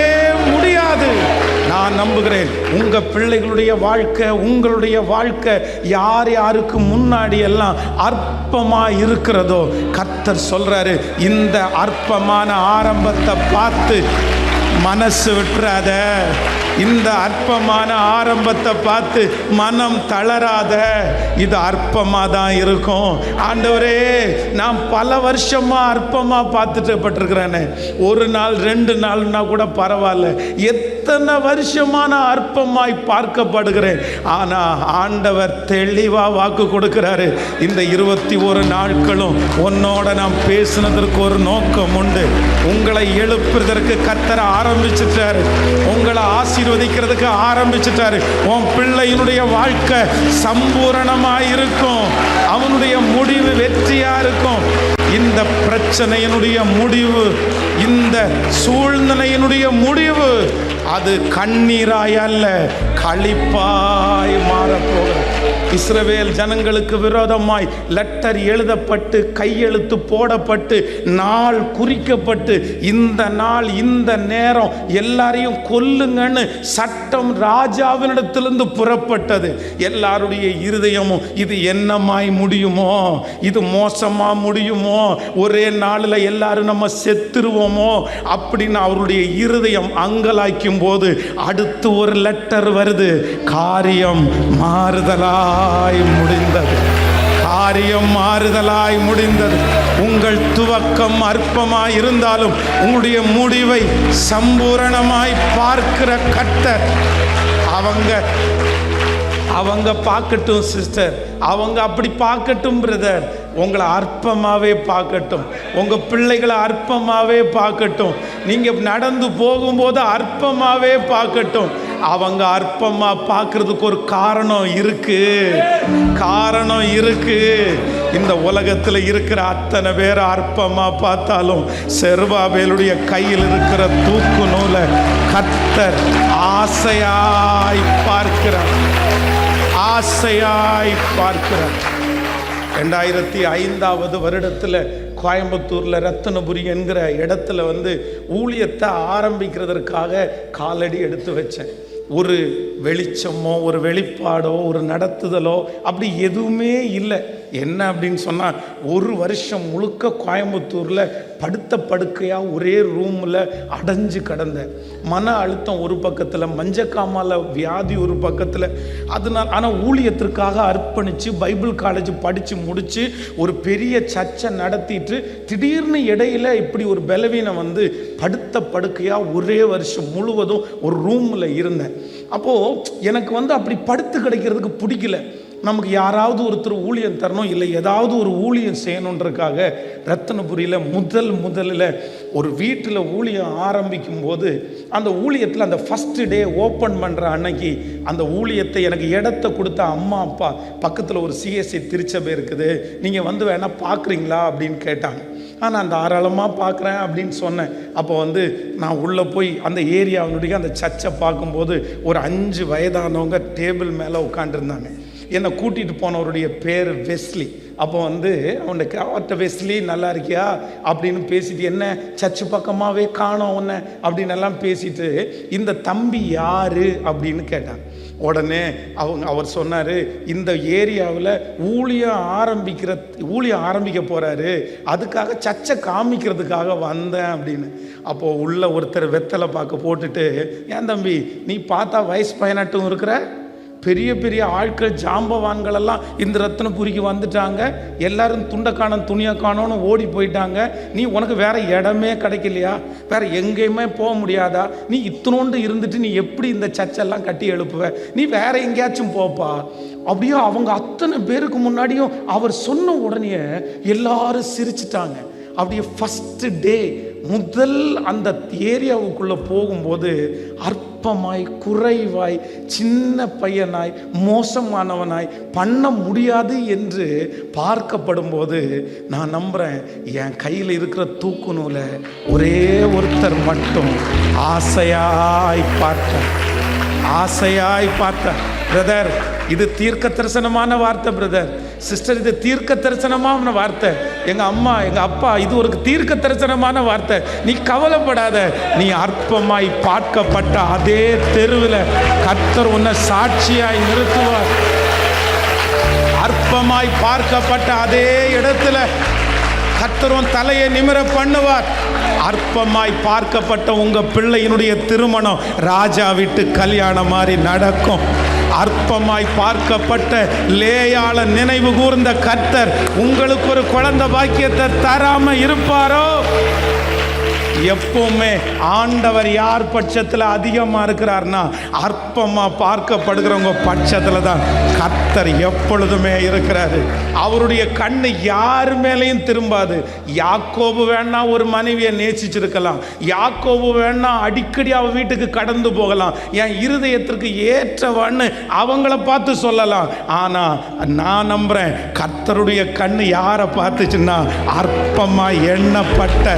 முடியாது. நான் நம்புகிறேன் உங்க பிள்ளைகளுடைய வாழ்க்கை, உங்களுடைய வாழ்க்கை யார் யாருக்கு முன்னாடி எல்லாம் அற்பமா இருக்கிறதோ, கர்த்தர் சொல்றாரு, இந்த அற்பமான ஆரம்பத்தை பார்த்து மனசு விட்டுறாத. இந்த அற்பமான ஆரம்பத்தை பார்த்து மனம் தளராத. இது அற்பமாக தான் இருக்கும். ஆண்டவரே, நான் பல வருஷமா அற்பமா பார்த்துட்டுப்பட்டிருக்கிறேனே, ஒரு நாள் 2 நாள்னா கூட பரவாயில்ல, எத்தனை வருஷமா நான் அற்பமாய் பார்க்கப்படுகிறேன். ஆனா ஆண்டவர் தெளிவா வாக்கு கொடுக்கிறாரு, இந்த 21 நாட்களும் உன்னோட நான் பேசினதற்கு ஒரு நோக்கம் உண்டு. உங்களை எழுப்புறதற்கு கர்த்தர் ஆரம்பிச்சுட்டாரு, உங்களை ஆசீர்வதிக்கிறதுக்கு ஆரம்பிச்சுட்டாரு. உன் பிள்ளையினுடைய வாழ்க்கை சம்பூரணமாய் இருக்கும், அவனுடைய முடிவு வெற்றியா இருக்கும். இந்த பிரச்சனையினுடைய முடிவு, இந்த சூழ்நிலையினுடைய முடிவு, அது கண்ணீராய் அல்ல, களிப்பாய் மாறப்போகிறது. இஸ்ரவேல் ஜனங்களுக்கு விரோதமாய் லெட்டர் எழுதப்பட்டு கையெழுத்து போடப்பட்டு நாள் குறிக்கப்பட்டு, இந்த நாள் இந்த நேரம் எல்லாரையும் கொல்லுங்கன்னு சட்டம் ராஜாவினிடத்திலிருந்து புறப்பட்டது. எல்லாருடைய இருதயமும் இது என்னமாய் முடியுமோ, இது மோசமா முடியுமோ, ஒரே நாளில் எல்லாரும் நம்ம செத்துருவோமோ அப்படின்னு அவருடைய இருதயம் அங்கலாய்க்கும் போது அடுத்து ஒரு லெட்டர் வருது. காரியம் மாறுதலாய் முடிந்தது, காரியம் மாறுதலாய் முடிந்தது. உங்கள் துவக்கம் அற்பமாய் இருந்தாலும் உங்களுடைய முடிவை சம்பூரணமாய் பார்க்கிற கர்த்தர், அவங்க பார்க்கட்டும் சிஸ்டர், அவங்க அப்படி பார்க்கட்டும் பிரதர், உங்களை அற்பமாகவே பார்க்கட்டும், உங்கள் பிள்ளைகளை அற்பமாகவே பார்க்கட்டும், நீங்கள் நடந்து போகும்போது அற்பமாகவே பார்க்கட்டும். அவங்க அற்பமாக பார்க்கறதுக்கு ஒரு காரணம் இருக்கு, காரணம் இருக்கு. இந்த உலகத்தில் இருக்கிற அத்தனை பேரை அற்பமாக பார்த்தாலும் செருபாபேலுடைய கையில் இருக்கிற தூக்கு நூலை கர்த்தர் ஆசையாய் பார்க்கிறார், ஆசையாய் பார்க்கிறார். 2005 வருடத்தில் கோயம்புத்தூரில் ரத்தினபுரி என்கிற இடத்துல வந்து ஊழியத்தை ஆரம்பிக்கிறதற்காக காலடி எடுத்து வச்சேன். ஒரு வெளிச்சமோ ஒரு வெளிப்பாடோ ஒரு நடத்துதலோ அப்படி எதுவுமே இல்லை. என்ன அப்படின்னு சொன்னால், ஒரு வருஷம் முழுக்க கோயம்புத்தூரில் படுத்த படுக்கையாக ஒரே ரூமில் அடைஞ்சு கிடந்தேன். மன அழுத்தம் ஒரு பக்கத்தில், மஞ்சக்காமால வியாதி ஒரு பக்கத்தில். அதனால் ஆனால் ஊழியத்திற்காக அர்ப்பணித்து பைபிள் காலேஜ் படித்து முடித்து ஒரு பெரிய சர்ச்சை நடத்திட்டு திடீர்னு இடையில இப்படி ஒரு பலவீனம் வந்து படுத்த படுக்கையாக ஒரே வருஷம் முழுவதும் ஒரு ரூமில் இருந்தேன். அப்போது எனக்கு வந்து அப்படி படுத்து கிடைக்கிறதுக்கு பிடிக்கல. நமக்கு யாராவது ஒருத்தர் ஊழியம் தரணும், இல்லை ஏதாவது ஒரு ஊழியம் செய்யணுன்றதுக்காக ரத்தினபுரியில் முதலில் ஒரு வீட்டில் ஊழியம் ஆரம்பிக்கும் போது அந்த ஊழியத்தில் அந்த ஃபஸ்ட்டு டே ஓப்பன் பண்ணுற அன்னைக்கு அந்த ஊழியத்தை எனக்கு இடத்த கொடுத்த அம்மா அப்பா பக்கத்தில் ஒரு சிஎஸ்சி திருச்சபை இருக்குது, நீங்கள் வந்து வேணால் பார்க்குறீங்களா அப்படின்னு கேட்டாங்க. நான் தாராளமாக பார்க்குறேன் அப்படின்னு சொன்னேன். அப்போ வந்து நான் உள்ளே போய் அந்த ஏரியாவினுடைய அந்த சர்ச்சை பார்க்கும்போது ஒரு 5 வயதானவங்க டேபிள் மேலே உட்காண்டிருந்தாங்க. என்னை கூட்டிகிட்டு போனவருடைய பேர் வெஸ்லி. அப்போ வந்து அவன்கிட்ட வெஸ்லி நல்லா இருக்கியா அப்படின்னு பேசிட்டு, என்ன சர்ச்சு பக்கமாகவே காணோம் ஒன்று அப்படின்னு எல்லாம் பேசிட்டு, இந்த தம்பி யார் அப்படின்னு கேட்டான். உடனே அவர் சொன்னார், இந்த ஏரியாவில் ஊழியம் ஆரம்பிக்க போகிறாரு, அதுக்காக சர்ச்சை காமிக்கிறதுக்காக வந்தேன் அப்படின்னு. அப்போது உள்ள ஒருத்தர் வெத்தலை பார்க்க போட்டுட்டு, ஏன் தம்பி நீ பார்த்தா வயசு 18 இருக்கிற, பெரிய பெரிய ஆட்கள் ஜாம்பவான்கள் எல்லாம் இந்த ரத்தினபுரிக்கு வந்துட்டாங்க, எல்லாரும் துண்டை காணும் துணியை காணோன்னு ஓடி போயிட்டாங்க, நீ உனக்கு வேற இடமே கிடைக்கலையா, வேற எங்கேயுமே போக முடியாதா, நீ இத்தனோண்டு இருந்துட்டு நீ எப்படி இந்த சர்ச்செல்லாம் கட்டி எழுப்புவ, நீ வேற எங்கேயாச்சும் போப்பா. அப்படியே அவங்க அத்தனை பேருக்கு முன்னாடியும் அவர் சொன்ன உடனே எல்லாரும் சிரிச்சிட்டாங்க. அப்படியே ஃபஸ்ட்டு டே முதல் அந்த ஏரியாவுக்குள்ளே போகும்போது அற்பமாய், குறைவாய், சின்ன பையனாய், மோசமானவனாய், பண்ண முடியாது என்று பார்க்கப்படும் போது நான் நம்புகிறேன், என் கையில் இருக்கிற தூக்கு நூலை ஒரே ஒருத்தர் மட்டும் ஆசையாய் பார்த்தேன். பிரதர், இது தீர்க்க தரிசனமான வார்த்தை. பிரதர், சிஸ்டர், இது தீர்க்க தரிசனமான வார்த்தை. எங்கள் அம்மா, எங்கள் அப்பா, இது ஒரு தீர்க்க தரிசனமான வார்த்தை. நீ கவலைப்படாத, நீ அற்பமாய் பார்க்கப்பட்ட அதே தெருவில் கர்த்தர் உன்னை சாட்சியாய் நிறுத்துவார். அற்பமாய் பார்க்கப்பட்ட அதே இடத்துல கர்த்தர் உன் தலையை நிமிர பண்ணுவார். அற்பமாய் பார்க்கப்பட்ட உங்க பிள்ளையினுடைய திருமணம் ராஜா வீட்டு கல்யாணம் மாதிரி நடக்கும். அற்பமாய் பார்க்கப்பட்ட லேயாள நினைவு கூர்ந்த கர்த்தர் உங்களுக்கு ஒரு குழந்தை பாக்கியத்தை தராம இருப்பாரோ? எப்பவுமே ஆண்டவர் யார் பட்சத்தில் அதிகமாக இருக்கிறார்னா அற்பமாக பார்க்கப்படுகிறவங்க பட்சத்தில் தான் கர்த்தர் எப்பொழுதுமே இருக்கிறாரு. அவருடைய கண்ணு யார் மேலேயும் திரும்பாது. யாக்கோபு வேணா ஒரு மனைவியை நேசிச்சிருக்கலாம், யாக்கோபு வேணா அடிக்கடி அவ வீட்டுக்கு கடந்து போகலாம், என் இருதயத்திற்கு ஏற்றவன்னு அவங்கள பார்த்து சொல்லலாம். ஆனால் நான் நம்புறேன், கர்த்தருடைய கண்ணு யாரை பார்த்துச்சுன்னா அற்பமாக எண்ணப்பட்ட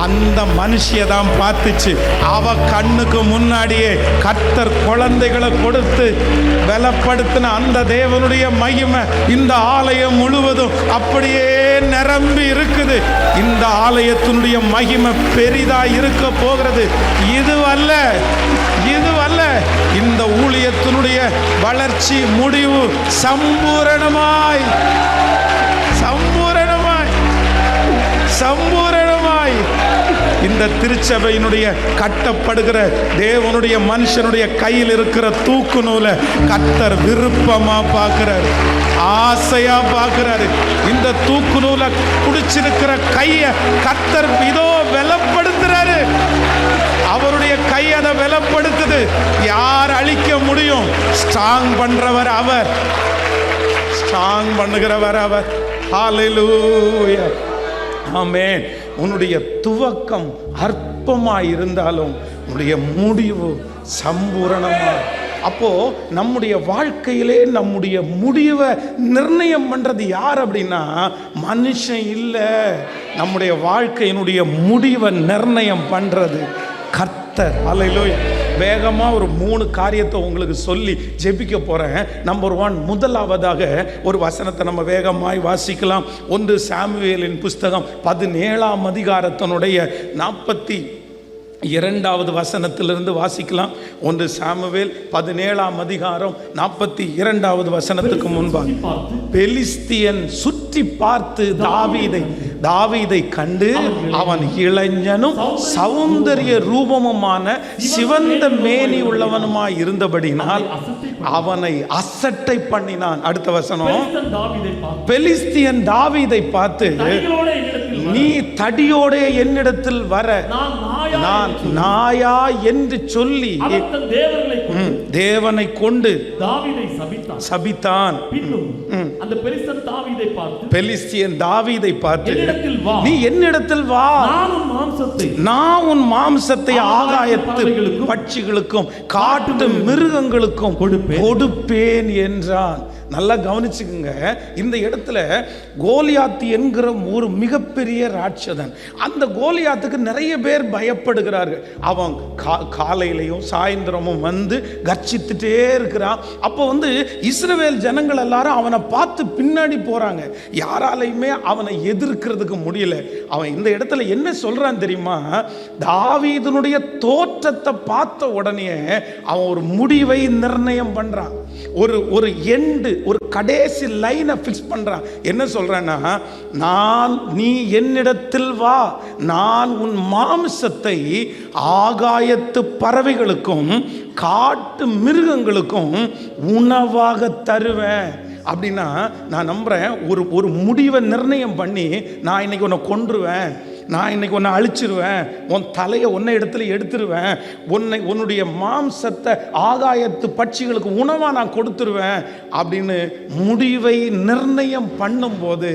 அந்த மனுஷியை தான் பார்த்துச்சு. அவ கண்ணுக்கு முன்னாடியே கர்த்தர் குழந்தைகளை கொடுத்து பலப்படுத்தின அந்த தேவனுடைய மகிமை இந்த ஆலயம் முழுவதும் அப்படியே நிரம்பி இருக்குது. இந்த ஆலயத்தினுடைய மகிமை பெரிதா இருக்க போகிறது. இதுவல்ல இந்த ஊழியத்தினுடைய வளர்ச்சி முடிவு சம்பூரணமாய் இந்த திருச்சபையினுடைய கட்டப்படுகிற தேவனுடைய மனுஷனுடைய கையில் இருக்கிற தூக்கு நூலை கர்த்தர் விருப்பமா பார்க்கிறார், ஆசையா பார்க்கிறாரு. இந்த தூக்கு நூலை குடிச்சிருக்கிற கையை கர்த்தர் இதோ பலப்படுத்துறாரு. அவருடைய கை அதை பலப்படுத்துது. யார் அழிக்க முடியும்? ஸ்ட்ராங் பண்றவர் அவர், ஸ்ட்ராங் பண்ணுகிறவர் அவர். ஹல்லேலூயா, ஆமென். உன்னுடைய துவக்கம் அற்பமாய் இருந்தாலும் உன்னுடைய முடிவு சம்பூரணமா. அப்போ நம்முடைய வாழ்க்கையிலே நம்முடைய முடிவை நிர்ணயம் பண்றது யார் அப்படின்னா மனுஷன் இல்லை. நம்முடைய வாழ்க்கையினுடைய முடிவை நிர்ணயம் பண்றது கர்த்தர். ஹல்லேலூயா. வேகமாக ஒரு 3 காரியத்தை உங்களுக்கு சொல்லி ஜெபிக்க போகிறேன். நம்பர் 1, முதலாவதாக ஒரு வசனத்தை நம்ம வேகமாய் வாசிக்கலாம். 1 சாமுவேலின் புஸ்தகம் 17ஆம் அதிகாரத்தினுடைய 42வது வசனத்திலிருந்து வாசிக்கலாம். 1 சாமுவேல் 17ஆம் அதிகாரம் 42வது வசனத்துக்கு முன்பாக பெலிஸ்தியன் சுற்றி பார்த்து தாவீதை கண்டு அவன் இளைஞனும் சௌந்தரிய ரூபமுமான சிவந்த மேனி உள்ளவனுமாய் இருந்தபடினால் அவனை அசட்டை பண்ணினான். அடுத்த வசனம், பெலிஸ்தியன் தாவீதை பார்த்து நீ தடியோட என்னிடத்தில் வர நான் நாயா என்று சொல்லி தேவனை கொண்டு சபித்தான். பெலிஸ்தியன் தாவீதை பார்த்து நீ என்னிடத்தில் வா, நான் உன் மாம்சத்தை ஆகாயத்து பட்சிகளுக்கும் காட்டு மிருகங்களுக்கும் கொடுப்பேன் என்றான். நல்லா கவனிச்சுக்குங்க. இந்த இடத்துல கோலியாத் என்கிற ஒரு மிகப்பெரிய ராட்சதன். அந்த கோலியாத்துக்கு நிறைய பேர் பயப்படுகிறார்கள். அவன் காலையிலையும் சாயந்தரமும் வந்து கர்ச்சித்துட்டே இருக்கிறான். அப்போ இஸ்ரவேல் ஜனங்கள் எல்லாரும் அவனை பார்த்து பின்னாடி போறாங்க. யாராலையுமே அவனை எதிர்க்கிறதுக்கு முடியல. அவன் இந்த இடத்துல என்ன சொல்றான் தெரியுமா? தாவீதுனுடைய தோற்றத்தை பார்த்த உடனே அவன் ஒரு முடிவை நிர்ணயம் பண்றான். ஒரு எண்டு, ஒரு கடைசி லைனை ஃபிக்ஸ் பண்றான். என்ன சொல்றான்னா, நீ என்னிடத்தில் வா, நான் உன் மாம்சத்தை ஆகாயத்து பறவைகளுக்கும் காட்டு மிருகங்களுக்கும் உணவாக தருவேன். அப்படின்னா நான் நம்புறேன், ஒரு முடிவை நிர்ணயம் பண்ணி நான் இன்னைக்கு உன்னை கொன்றுவேன், நான் இன்னைக்கு உன்னை அழிச்சிருவேன், உன் தலையை உன்னை இடத்துல எடுத்துருவேன், உன்னுடைய மாம்சத்தை ஆகாயத்து பட்சிகளுக்கு உணவாக நான் கொடுத்துருவேன் அப்படின்னு முடிவை நிர்ணயம் பண்ணும்போது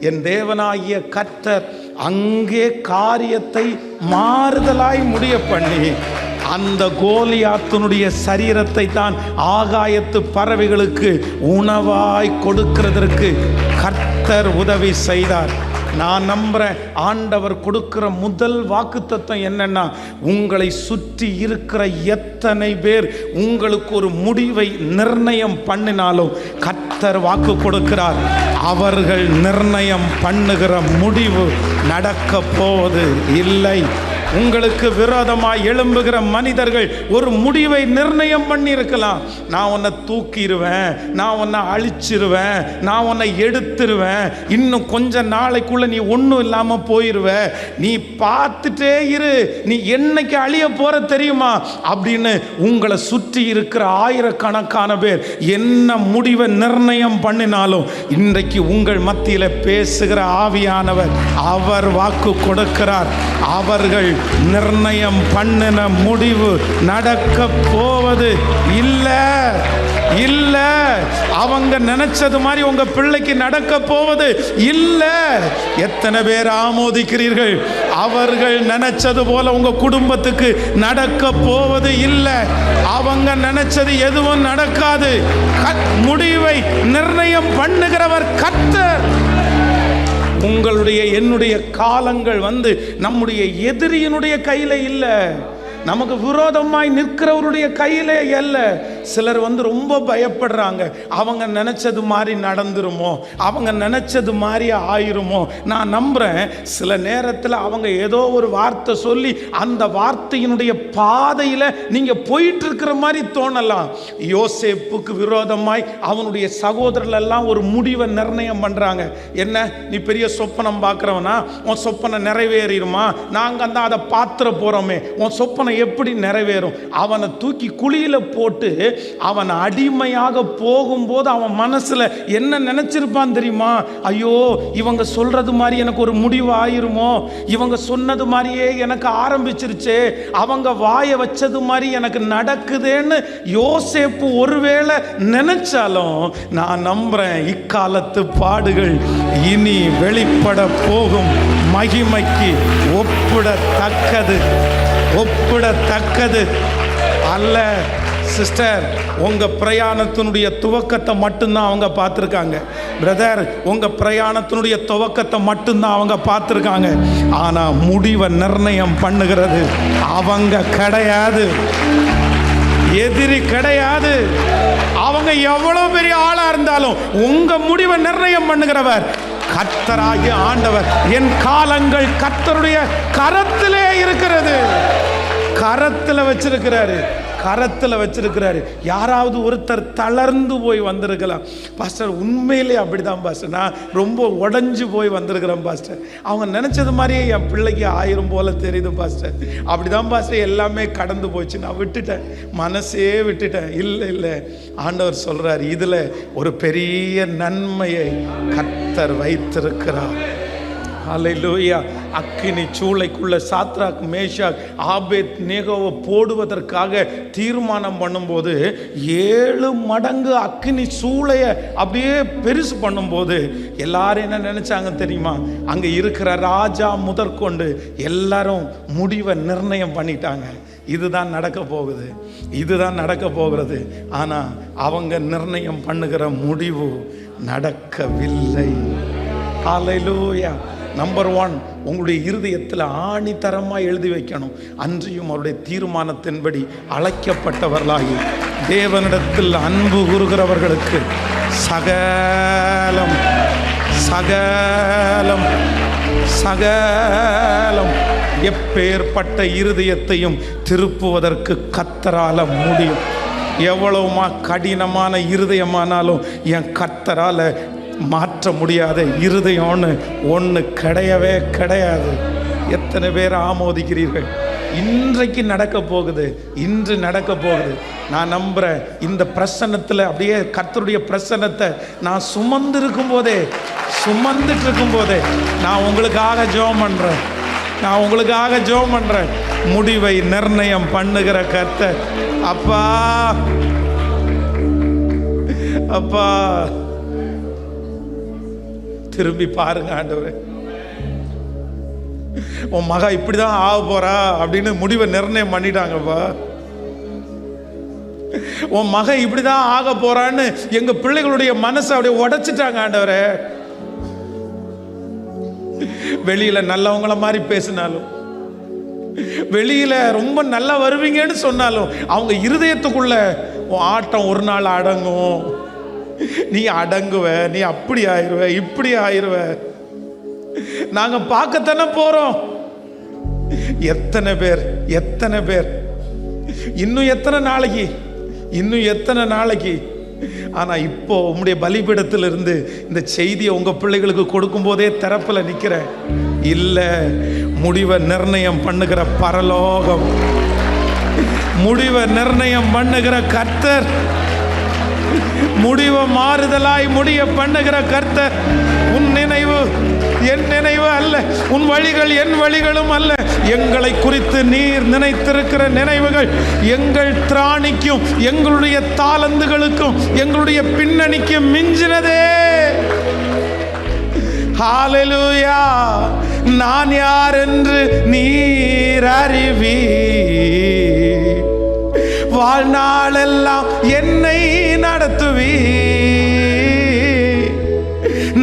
என் தேவனாகிய கர்த்தர் அங்கே காரியத்தை மாறுதலாய் முடிய பண்ணி அந்த கோலியாத்தினுடைய சரீரத்தை தான் ஆகாயத்து பறவைகளுக்கு உணவாய் கொடுக்கிறதற்கு கர்த்தர் உதவி செய்தார். நான் நம்புறேன், ஆண்டவர் கொடுக்கிற முதல் வாக்குத்தத்தம் என்னன்னா, உங்களை சுற்றி இருக்கிற எத்தனை பேர் உங்களுக்கு ஒரு முடிவை நிர்ணயம் பண்ணினாலும் கர்த்தர் வாக்கு கொடுக்கிறார், அவர்கள் நிர்ணயம் பண்ணுகிற முடிவு நடக்க போவது இல்லை. உங்களுக்கு விரோதமாக எழும்புகிற மனிதர்கள் ஒரு முடிவை நிர்ணயம் பண்ணி இருக்கலாம். நான் உன்னை தூக்கிடுவேன், நான் உன்னை அழிச்சிருவேன், நான் உன்னை எடுத்துருவேன், இன்னும் கொஞ்ச நாளைக்குள்ள நீ ஒன்றும் இல்லாமல் போயிடுவ, நீ பார்த்துட்டே இரு, நீ என்னைக்கு அழிய போற தெரியுமா அப்படின்னு உங்களை சுற்றி இருக்கிற ஆயிரக்கணக்கான பேர் என்ன முடிவை நிர்ணயம் பண்ணினாலும் இன்றைக்கு உங்கள் மத்தியில் பேசுகிற ஆவியானவர் அவர் வாக்கு கொடுக்கிறார். அவர்கள் நிர்ணயம் பண்ணின முடிவு நடக்க போவது இல்லை. அவங்க நினைச்சது மாதிரி உங்க பிள்ளைக்கு நடக்க போவது இல்லை. எத்தனை பேர் ஆமோதிக்கிறீர்கள்? அவர்கள் நினைச்சது போல உங்க குடும்பத்துக்கு நடக்க போவது இல்லை. அவங்க நினைச்சது எதுவும் நடக்காது. முடிவை நிர்ணயம் பண்ணுகிறவர் கர்த்தர். உங்களுடைய என்னுடைய காலங்கள் நம்முடைய எதிரியினுடைய கையில இல்லை, நமக்கு விரோதமாய் நிற்கிறவருடைய கையிலே அல்ல. சிலர் ரொம்ப பயப்படுறாங்க, அவங்க நினைச்சது மாதிரி நடந்துருமோ, அவங்க நினைச்சது மாதிரி ஆயிருமோ. நான் நம்புறேன், சில நேரத்தில் அவங்க ஏதோ ஒரு வார்த்தை சொல்லி அந்த வார்த்தையினுடைய பாதையில் நீங்க போயிட்டு இருக்கிற மாதிரி தோணலாம். யோசேப்புக்கு விரோதமாய் அவனுடைய சகோதரர்கள் எல்லாம் ஒரு முடிவை நிர்ணயம் பண்றாங்க. என்ன, நீ பெரிய சொப்பனம் பார்க்கிறவனா, உன் சொப்பனை நிறைவேறிடுமா, நாங்க அதை பாத்திர போறோமே, உன் சொப்பனை எப்படி நிறைவேறும்? அவனை தூக்கி குழியில போட்டு அவன் அடிமையாக போகும்போது அவன் மனசுல என்ன நினைச்சிருப்பான் தெரியுமா? ஐயோ, இவங்க சொல்றது மாதிரி எனக்கு ஒரு முடிவு ஆயிருமோ, இவங்க சொன்னது மாதிரியே எனக்கு ஆரம்பிச்சிருச்சே, அவங்க வாய வச்சது மாதிரி எனக்கு நடக்குதேன்னு யோசேப்பு ஒருவேளை நினைச்சாலும் நான் நம்புறேன், இக்காலத்து பாடுகள் இனி வெளிப்பட போகும் மகிமைக்கு ஒப்பிடத்தக்கது அல்ல. சிஸ்டர், உங்க பிரயாணத்தினுடைய துவக்கத்தை மட்டும்தான் அவங்க பார்த்துருக்காங்க. பிரதர், உங்க பிரயாணத்தினுடைய துவக்கத்தை மட்டும்தான் அவங்க பார்த்துருக்காங்க, ஆனா முடிவை நிர்ணயம் பண்ணுகிறது அவங்க கிடையாது, எதிரி கிடையாது. அவங்க எவ்வளவு பெரிய ஆளா இருந்தாலும் உங்க முடிவை நிர்ணயம் பண்ணுகிறவர் கர்த்தராகிய ஆண்டவர். என் காலங்கள் கர்த்தருடைய கரத்திலே இருக்கிறது, கரத்தில் வச்சிருக்கிறாரு, கரத்தில் வச்சிருக்கிறாரு. யாராவது ஒருத்தர் தளர்ந்து போய் வந்திருக்கலாம் பாஸ்டர், உண்மையிலே அப்படிதான் பாஸ்டர், நான் ரொம்ப உடஞ்சு போய் வந்திருக்கிறேன் பாஸ்டர், அவங்க நினைச்சது மாதிரியே என் பிள்ளைக்கு 1000 போல தெரியுது பாஸ்டர், அப்படிதான் பாஸ்டர் எல்லாமே கடந்து போச்சு, நான் விட்டுட்டேன், மனசே விட்டுட்டேன். இல்லை இல்லை, ஆண்டவர் சொல்றார், இதுல ஒரு பெரிய நன்மையை கர்த்தர் வைத்திருக்கிறார். ஹல்லேலூயா. அக்கினி சூளைக்குள்ள சாத்ராக், மேஷாக், ஆபேத் நேகோவை போடுவதற்காக தீர்மானம் பண்ணும்போது 7 மடங்கு அக்கினி சூளையை அப்படியே பெருசு பண்ணும்போது எல்லாரும் என்ன நினைச்சாங்க தெரியுமா? அங்க இருக்கிற ராஜா முதற்கொண்டு எல்லாரும் முடிவை நிர்ணயம் பண்ணிட்டாங்க, இதுதான் நடக்க போகுது, இதுதான் நடக்க போகிறது. ஆனா அவங்க நிர்ணயம் பண்ணுகிற முடிவு நடக்கவில்லை. ஹல்லேலூயா. நம்பர் 1, உங்களுடைய இருதயத்தில் ஆணித்தரமாக எழுதி வைக்கணும், அன்றியும் அவருடைய தீர்மானத்தின்படி அழைக்கப்பட்டவர்களாகி தேவனிடத்தில் அன்பு கூறுகிறவர்களுக்கு சகலம் சகலம் சகலம் எப்பேற்பட்ட இருதயத்தையும் திருப்புவதற்கு கர்த்தரால முடியும். எவ்வளவுமா கடினமான இருதயமானாலும் என் கர்த்தரால மாற்ற முடியாத இருதயம்னு ஒன்று கிடையவே கிடையாது. எத்தனை பேர் ஆமோதிக்கிறீர்கள்? இன்றைக்கு நடக்க போகுது, இன்று நடக்க போகுது. நான் நம்புறேன், இந்த பிரசன்னத்தில் அப்படியே கர்த்தருடைய பிரசன்னத்தை நான் சுமந்துட்டு இருக்கும் போதே நான் உங்களுக்காக ஜெபம் பண்றேன், நான் உங்களுக்காக ஜெபம் பண்றேன். முடிவை நிர்ணயம் பண்ணுகிற கர்த்தர். அப்பா அப்பா, திரும்பி பாருங்க ஆண்டவரே, உன் மகா இப்படிதான் ஆக போறா அப்படின்னு முடிவை நிர்ணயம் பண்ணிட்டாங்கப்பா. உன் மக இப்படிதான் ஆக போறான்னு எங்க பிள்ளைகளுடைய மனசை அப்படியே உடைச்சிட்டாங்க ஆண்டவரே. வெளியில நல்லவங்கள மாதிரி பேசினாலும், வெளியில ரொம்ப நல்லா வருவீங்கன்னு சொன்னாலும், அவங்க இருதயத்துக்குள்ள உன் ஆட்டம் ஒரு நாள் அடங்கும், நீ அடங்குவ, நீ அப்படி ஆயிருவ, இப்படி ஆயிருவ. நாங்க பார்க்கத்தானே போறோம். எத்தனை பேர் இன்னும் எத்தனை நாளைக்கு. ஆனா இப்போ உம்முடைய பலிபீடத்தில் இருந்து இந்த செய்தியை உங்க பிள்ளைகளுக்கு கொடுக்கும் போதே திறப்புல நிக்கிறேன். இல்ல, முடிவை நிர்ணயம் பண்ணுகிற பரலோகம், முடிவை நிர்ணயம் பண்ணுகிற கர்த்தர், முடிவை மாறுதலாய் முடிய பண்ணுகிற கர்த்தர். உன் நினைவு என் நினைவு அல்ல, உன் வழிகள் என் வழிகளும் அல்ல. எங்களை குறித்து நீர் நினைத்திருக்கிற நினைவுகள் எங்கள் திராணிக்கும் எங்களுடைய தாளந்துகளுக்கும் எங்களுடைய பின்னணிக்கும் மிஞ்சினதே. ஹல்லேலூயா. நான் யார் என்று நீர் அறிவி, வாழ்நாளெல்லாம் என்னை நடத்துவி.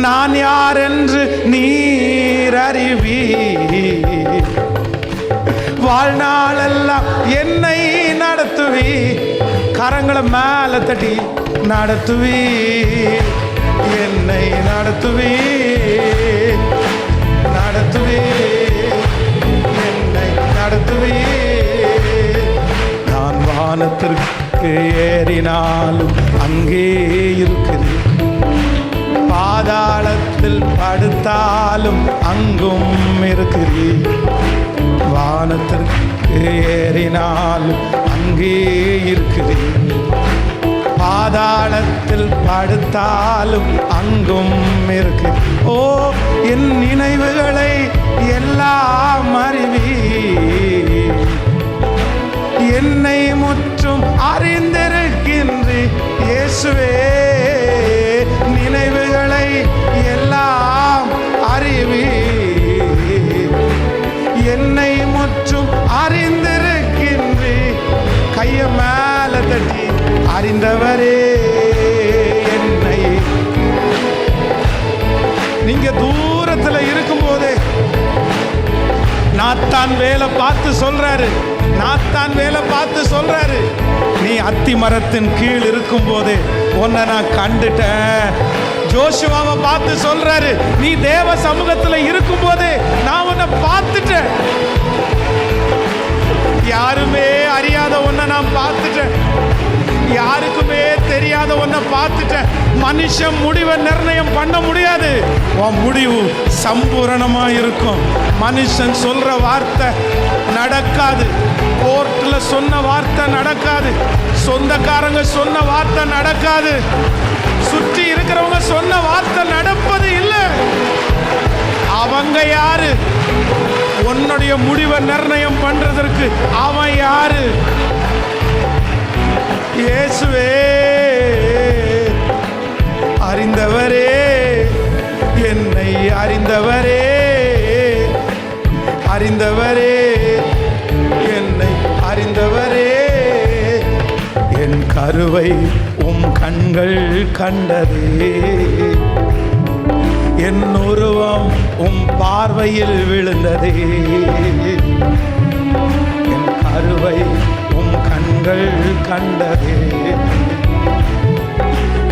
நான் யார் என்று நீர் அறிவி, வாழ்நாளெல்லாம் என்னை நடத்துவி. கரங்களை மேல தட்டி நடத்துவி, என்னை நடத்துவி, நடத்துவி, என்னை நடத்துவி. நான் வானத்திற்கு ஏறினாலும் அங்கே இருக்கிறேன், பாதாளத்தில் படுத்தாலும் அங்கும் இருக்கிறேன். வானத்திற்கு ஏறினாலும் அங்கே இருக்கிறேன், பாதாளத்தில் படுத்தாலும் அங்கும் இருக்கு. ஓ, என் நினைவுகளை எல்லாம் அறிவி, என்னை முற்றும் அறிந்திருக்கின்றே இயேசுவே. நினைவுகளை எல்லாம் அறிவி, என்னை முற்றும் அறிந்திருக்கின்றே. கைய மேல தட்டி அறிந்தவரே, என்னை நாத்தான் வேலை பார்த்து சொல்றாரு, நாத்தான் வேலை பார்த்து சொல்றாரு, நீ அத்தி மரத்தின் கீழ் இருக்கும் போது உன்னை நான் கண்டுட்டேன். ஜோஷுவாவை பார்த்து சொல்றாரு, நீ தேவ சமூகத்தில் இருக்கும் போது நான் உன்னை பார்த்துட்டேன். யாருமே அறியாத ஒன்ன நான் பார்த்துட்டேன், யாருக்குமே தெரியாத ஒன்ன பார்த்துட்டேன். மனுஷன் முடிவை நிர்ணயம் பண்ண முடியாது, உன் முடிவு சம்பூரணமா இருக்கும். மனுஷன் சொல்ற வார்த்தை நடக்காது, கோர்ட்ல சொன்ன வார்த்தை நடக்காது, சொந்தக்காரங்க சொன்ன வார்த்தை நடக்காது, சுற்றி இருக்கிறவங்க சொன்ன வார்த்தை நடப்பது இல்லை. அவங்க யாரு? உன்னுடைய முடிவை நிர்ணயம் பண்றதற்கு அவன் யாரு? இயேசுவே, அறிந்தவரே, என்னை அறிந்தவரே, அறிந்தவரே, என்னை அறிந்தவரே, என் கருவை உம் கண்கள் கண்டதே, என் உருவம் உம் பார்வையில் விழுந்ததே, என் கருவை உம் கண்கள் கண்டதே,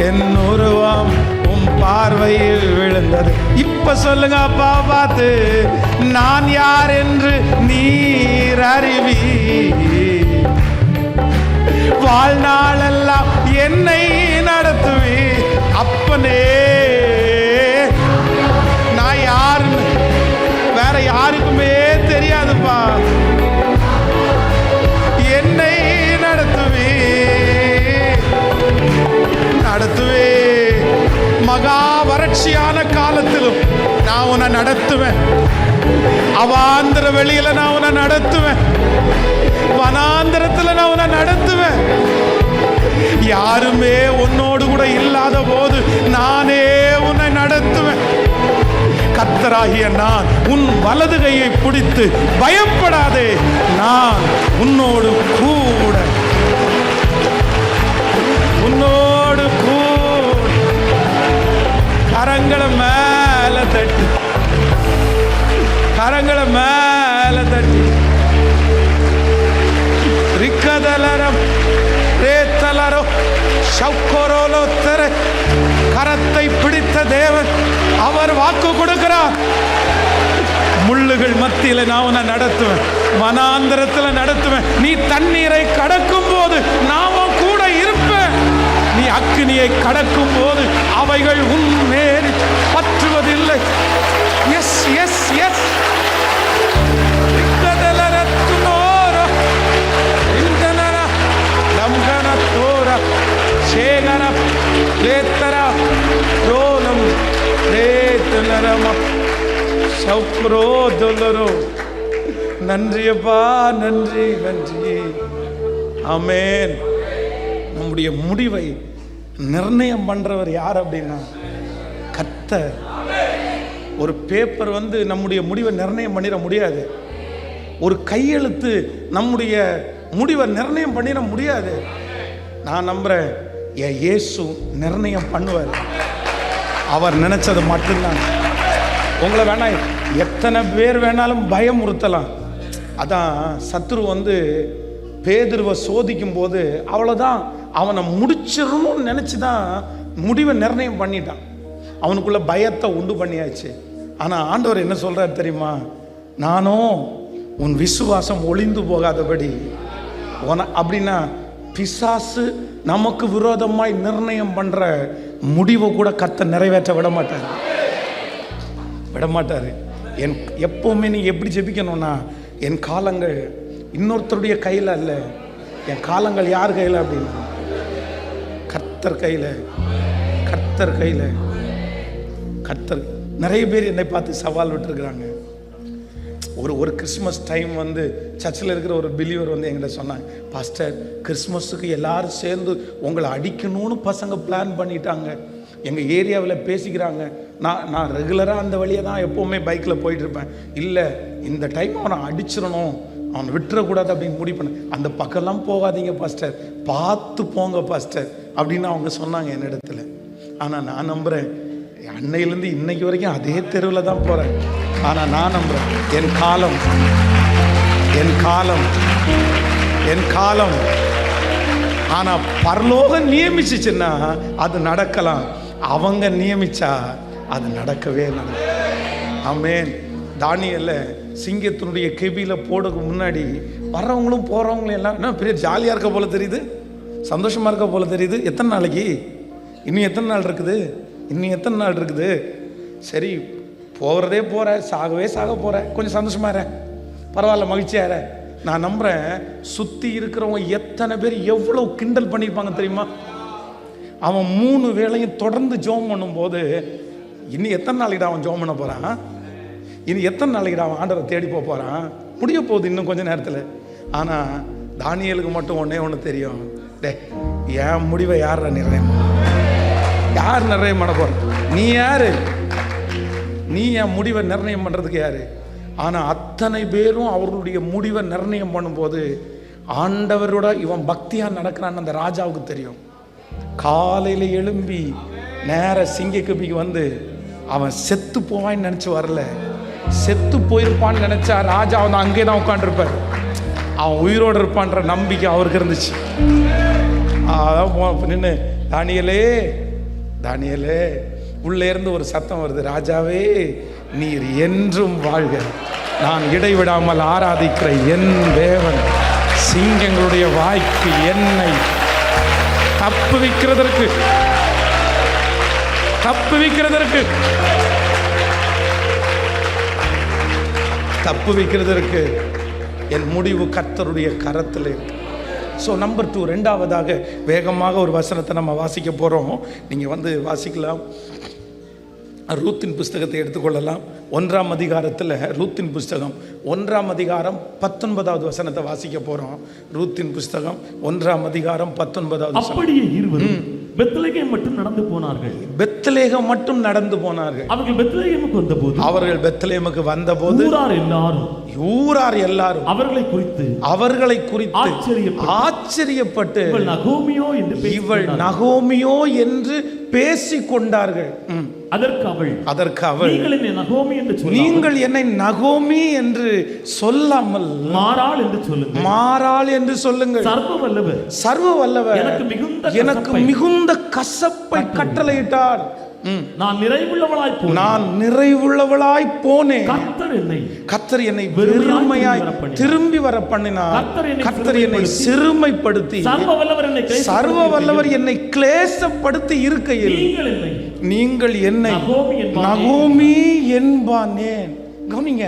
என் உருவம் உம் பார்வையில் விழுந்தது. இப்ப சொல்லுங்க அப்பா பார்த்து, நான் யார் என்று நீர் அறிவி, வாழ்நாளெல்லாம் என்னை நடத்துவி. அப்பனே, நான் யாருன்னு வேற யாருக்குமே தெரியாதுப்பா, என்னை நடத்துவே நடத்துவே. மகா வறட்சியான காலத்திலும் நான் உன்னை நடத்துவேன், அவாந்திர வெளியில நான் உன்னை நடத்துவேன், வனாந்திரத்துல நான் உன்னை நடத்துவேன். யாருமே உன்னோடு கூட இல்லாத போது நானே உன்னை நடத்துவேன். கர்த்தராகிய நான் உன் வலது கையை பிடித்து பயப்படாதே, நான் உன்னோடு கூட, உன்னோடு கூட. கரங்களை மேல தட்டி, கரங்களை மேல தட்டி. ரிக்கதலரம் ரேத்தலரோ சௌக்கரோலோ தெர. கரத்தை பிடித்த தேவன் அவர் வாக்கு கொடுக்கிறார். முள்ளுகள் மத்தியில நான் உன்னை நடத்துவேன், வனாந்திரத்துல நடத்துவேன். நீ தண்ணீரை கடக்கும் போது நான் கூட இருப்பேன், நீ அக்கினியை கடக்கும் போது அவைகள் உன் மேல் பற்றுவதில்லை. S S S. நன்றியப்பா, நன்றி நன்றி. ஆமென். நம்முடைய முடிவை நிர்ணயம் பண்றவர் யார் அப்படின்னா கர்த்தர். ஒரு பேப்பர் நம்முடைய முடிவை நிர்ணயம் பண்ணிட முடியாது, ஒரு கையெழுத்து நம்முடைய முடிவை நிர்ணயம் பண்ணிட முடியாது. நான் நம்புறேன், என் இயேசு நிர்ணயம் பண்ணுவார். அவர் நினைச்சது மட்டும்தான். உங்களை வேணா எத்தனை பேர் வேணாலும் பயமுறுத்தலாம். அதான் சத்துரு பேதுருவை சோதிக்கும் போது அவ்வளோதான், அவனை முடிச்சிடணும்னு நினச்சி தான் முடிவை நிர்ணயம் பண்ணிட்டான். அவனுக்குள்ள பயத்தை உண்டு பண்ணியாச்சு. ஆனால் ஆண்டவர் என்ன சொல்கிறார் தெரியுமா? நானும் உன் விசுவாசம் ஒளிந்து போகாதபடி அப்படின்னா பிசாசு நமக்கு விரோதமாய் நிர்ணயம் பண்ற முடிவை கூட கர்த்தர் நிறைவேற்ற விடமாட்டாரு. எப்பவுமே நீ எப்படி ஜெபிக்கணும்னா, என் காலங்கள் இன்னொருத்தருடைய கையில் அல்ல, என் காலங்கள் யார் கையில் அப்படின்னா கர்த்தர் கையில். கர்த்தர் கையில். கர்த்தர். நிறைய பேர் என்னை பார்த்து சவால் விட்டுருக்குறாங்க. ஒரு கிறிஸ்மஸ் டைம் சர்ச்சில் இருக்கிற ஒரு பிலீவர் என்கிட்ட சொன்னாங்க, பாஸ்டர் கிறிஸ்மஸுக்கு எல்லாரும் சேர்ந்து உங்களை அடிக்கணும்னு பசங்க பிளான் பண்ணிட்டாங்க, எங்கள் ஏரியாவில் பேசிக்கிறாங்க. நான் ரெகுலராக அந்த வழியை தான் எப்போவுமே பைக்கில் போயிட்டுருப்பேன். இல்லை, இந்த டைம் அவனை அடிச்சிடணும், அவனை விட்டுறக்கூடாது அப்படின்னு முடிவு பண்ண. அந்த பக்கம்லாம் போகாதீங்க பாஸ்டர், பார்த்து போங்க பாஸ்டர் அப்படின்னு அவங்க சொன்னாங்க என்னிடத்துல. ஆனால் நான் நம்புகிறேன், அன்னையிலேருந்து இன்னைக்கு வரைக்கும் அதே தெருவில் தான் போகிறேன். ஆனால் நான் நம்புகிறேன், என் காலம் என் காலம், என் காலம். ஆனா பரலோகம் நியமிச்சுச்சுன்னா அது நடக்கலாம், அவங்க நியமிச்சா அது நடக்கவே நடக்கும். ஆமென். தானியேல சிங்கத்தினுடைய கெபியில போடுறதுக்கு முன்னாடி வர்றவங்களும் போறவங்களும் எல்லாம் என்ன பெரிய ஜாலியா இருக்க போல தெரியுது, சந்தோஷமா இருக்க போல தெரியுது. எத்தனை நாளைக்கு, இன்னும் எத்தனை நாள் இருக்குது, இன்னும் எத்தனை நாள் இருக்குது? சரி, போகிறதே போற, சாகவே சாக போற, கொஞ்சம் சந்தோஷமா இரு, பரவாயில்ல, மகிழ்ச்சியா இரு. நான் நம்புறேன் சுத்தி இருக்கிறவங்க எத்தனை பேர் எவ்வளவு கிண்டல் பண்ணியிருப்பாங்க தெரியுமா? அவன் 3 வேளையும் தொடர்ந்து ஜெபம் பண்ணும்போது இன்னும் எத்தனை நாளைக்கு அவன் ஜெபம் பண்ண போறான், இனி எத்தனை நாளைக்கு அவன் ஆண்டவரை தேடி போறான், முடிய போகுது இன்னும் கொஞ்ச நேரத்தில். ஆனா தானியேலுக்கு மட்டும் ஒண்ணு தெரியும், டே என் முடிவை யார் நிர்ணயம், யார் நிர்ணயம் பண்ண போற? நீ யாரு? நீ என் முடிவை நிர்ணயம் பண்றதுக்கு யாரு? ஆனா அத்தனை பேரும் அவர்களுடைய முடிவை நிர்ணயம் பண்ணும்போது ஆண்டவரோட இவன் பக்தியா நடக்கிறான்னு அந்த ராஜாவுக்கு தெரியும். காலையில எழும்பி நேர சிங்கக்கபிக்கு வந்து அவன் செத்து போவான்னு நினைச்சு வரல, செத்து போயிருப்பான்னு நினைச்சா ராஜா வந்து அங்கே தான் உட்காந்துருப்பார். அவன் உயிரோடு இருப்பான்ற நம்பிக்கை அவருக்கு இருந்துச்சு. அதான் நின்று தானியேலே, தானியேலே, உள்ளே இருந்து ஒரு சத்தம் வருது, ராஜாவே நீர் என்றும் வாழ்க, நான் இடைவிடாமல் ஆராதிக்கிற என் தேவன் சிங்கங்களுடைய வாய்க்கு என்னை தப்புவிக்கிறதற்கு என் முடிவு கர்த்தருடைய கரத்தில் இருக்கு. ஸோ நம்பர் 2, ரெண்டாவதாக வேகமாக ஒரு வசனத்தை நம்ம வாசிக்க போகிறோம். நீங்கள் வந்து வாசிக்கலாம். ரூத்தின் புஸ்தகத்தை எடுத்துக்கொள்ளலாம். 1ஆம் அதிகாரத்தில் ரூத்தின் புஸ்தகம் 1ஆம் அதிகாரம் 19வது வசனத்தை வாசிக்க போகிறோம். ரூத்தின் புஸ்தகம் 1ஆம் அதிகாரம் 19வது. அப்படியே இருவரும் பெத்லகேம் மட்டும் நடந்து போனார்கள். பெத்லகேம் மட்டும் நடந்து போனார்கள். அவர்கள் பெத்லகேமுக்கு வந்தபோது ஊரார் எல்லாரும் அவர்களை குறித்து ஆச்சரியப்பட்டு இவள் நகோமியோ என்று பேசிக் கொண்டார்கள். அதற்கு அவள் நீங்கள் என்னை நகோமி என்று சொல்லாமல் மாறாள் என்று சொல்லுங்கள். சர்வ வல்லவர் எனக்கு மிகுந்த கசப்பை கட்டளையிட்டார். நான் நிறைவுள்ளவளாய் போனேன். கர்த்தர் என்னை வெறுமையாய் திரும்பி வர பண்ணினார். கர்த்தர் என்னை சிறுமைப்படுத்தி சர்வ வல்லவர் என்னை கிளேசப்படுத்தி இருக்கையில் நீங்கள் என்னை நகோமி என்பானேன். கவனிங்க,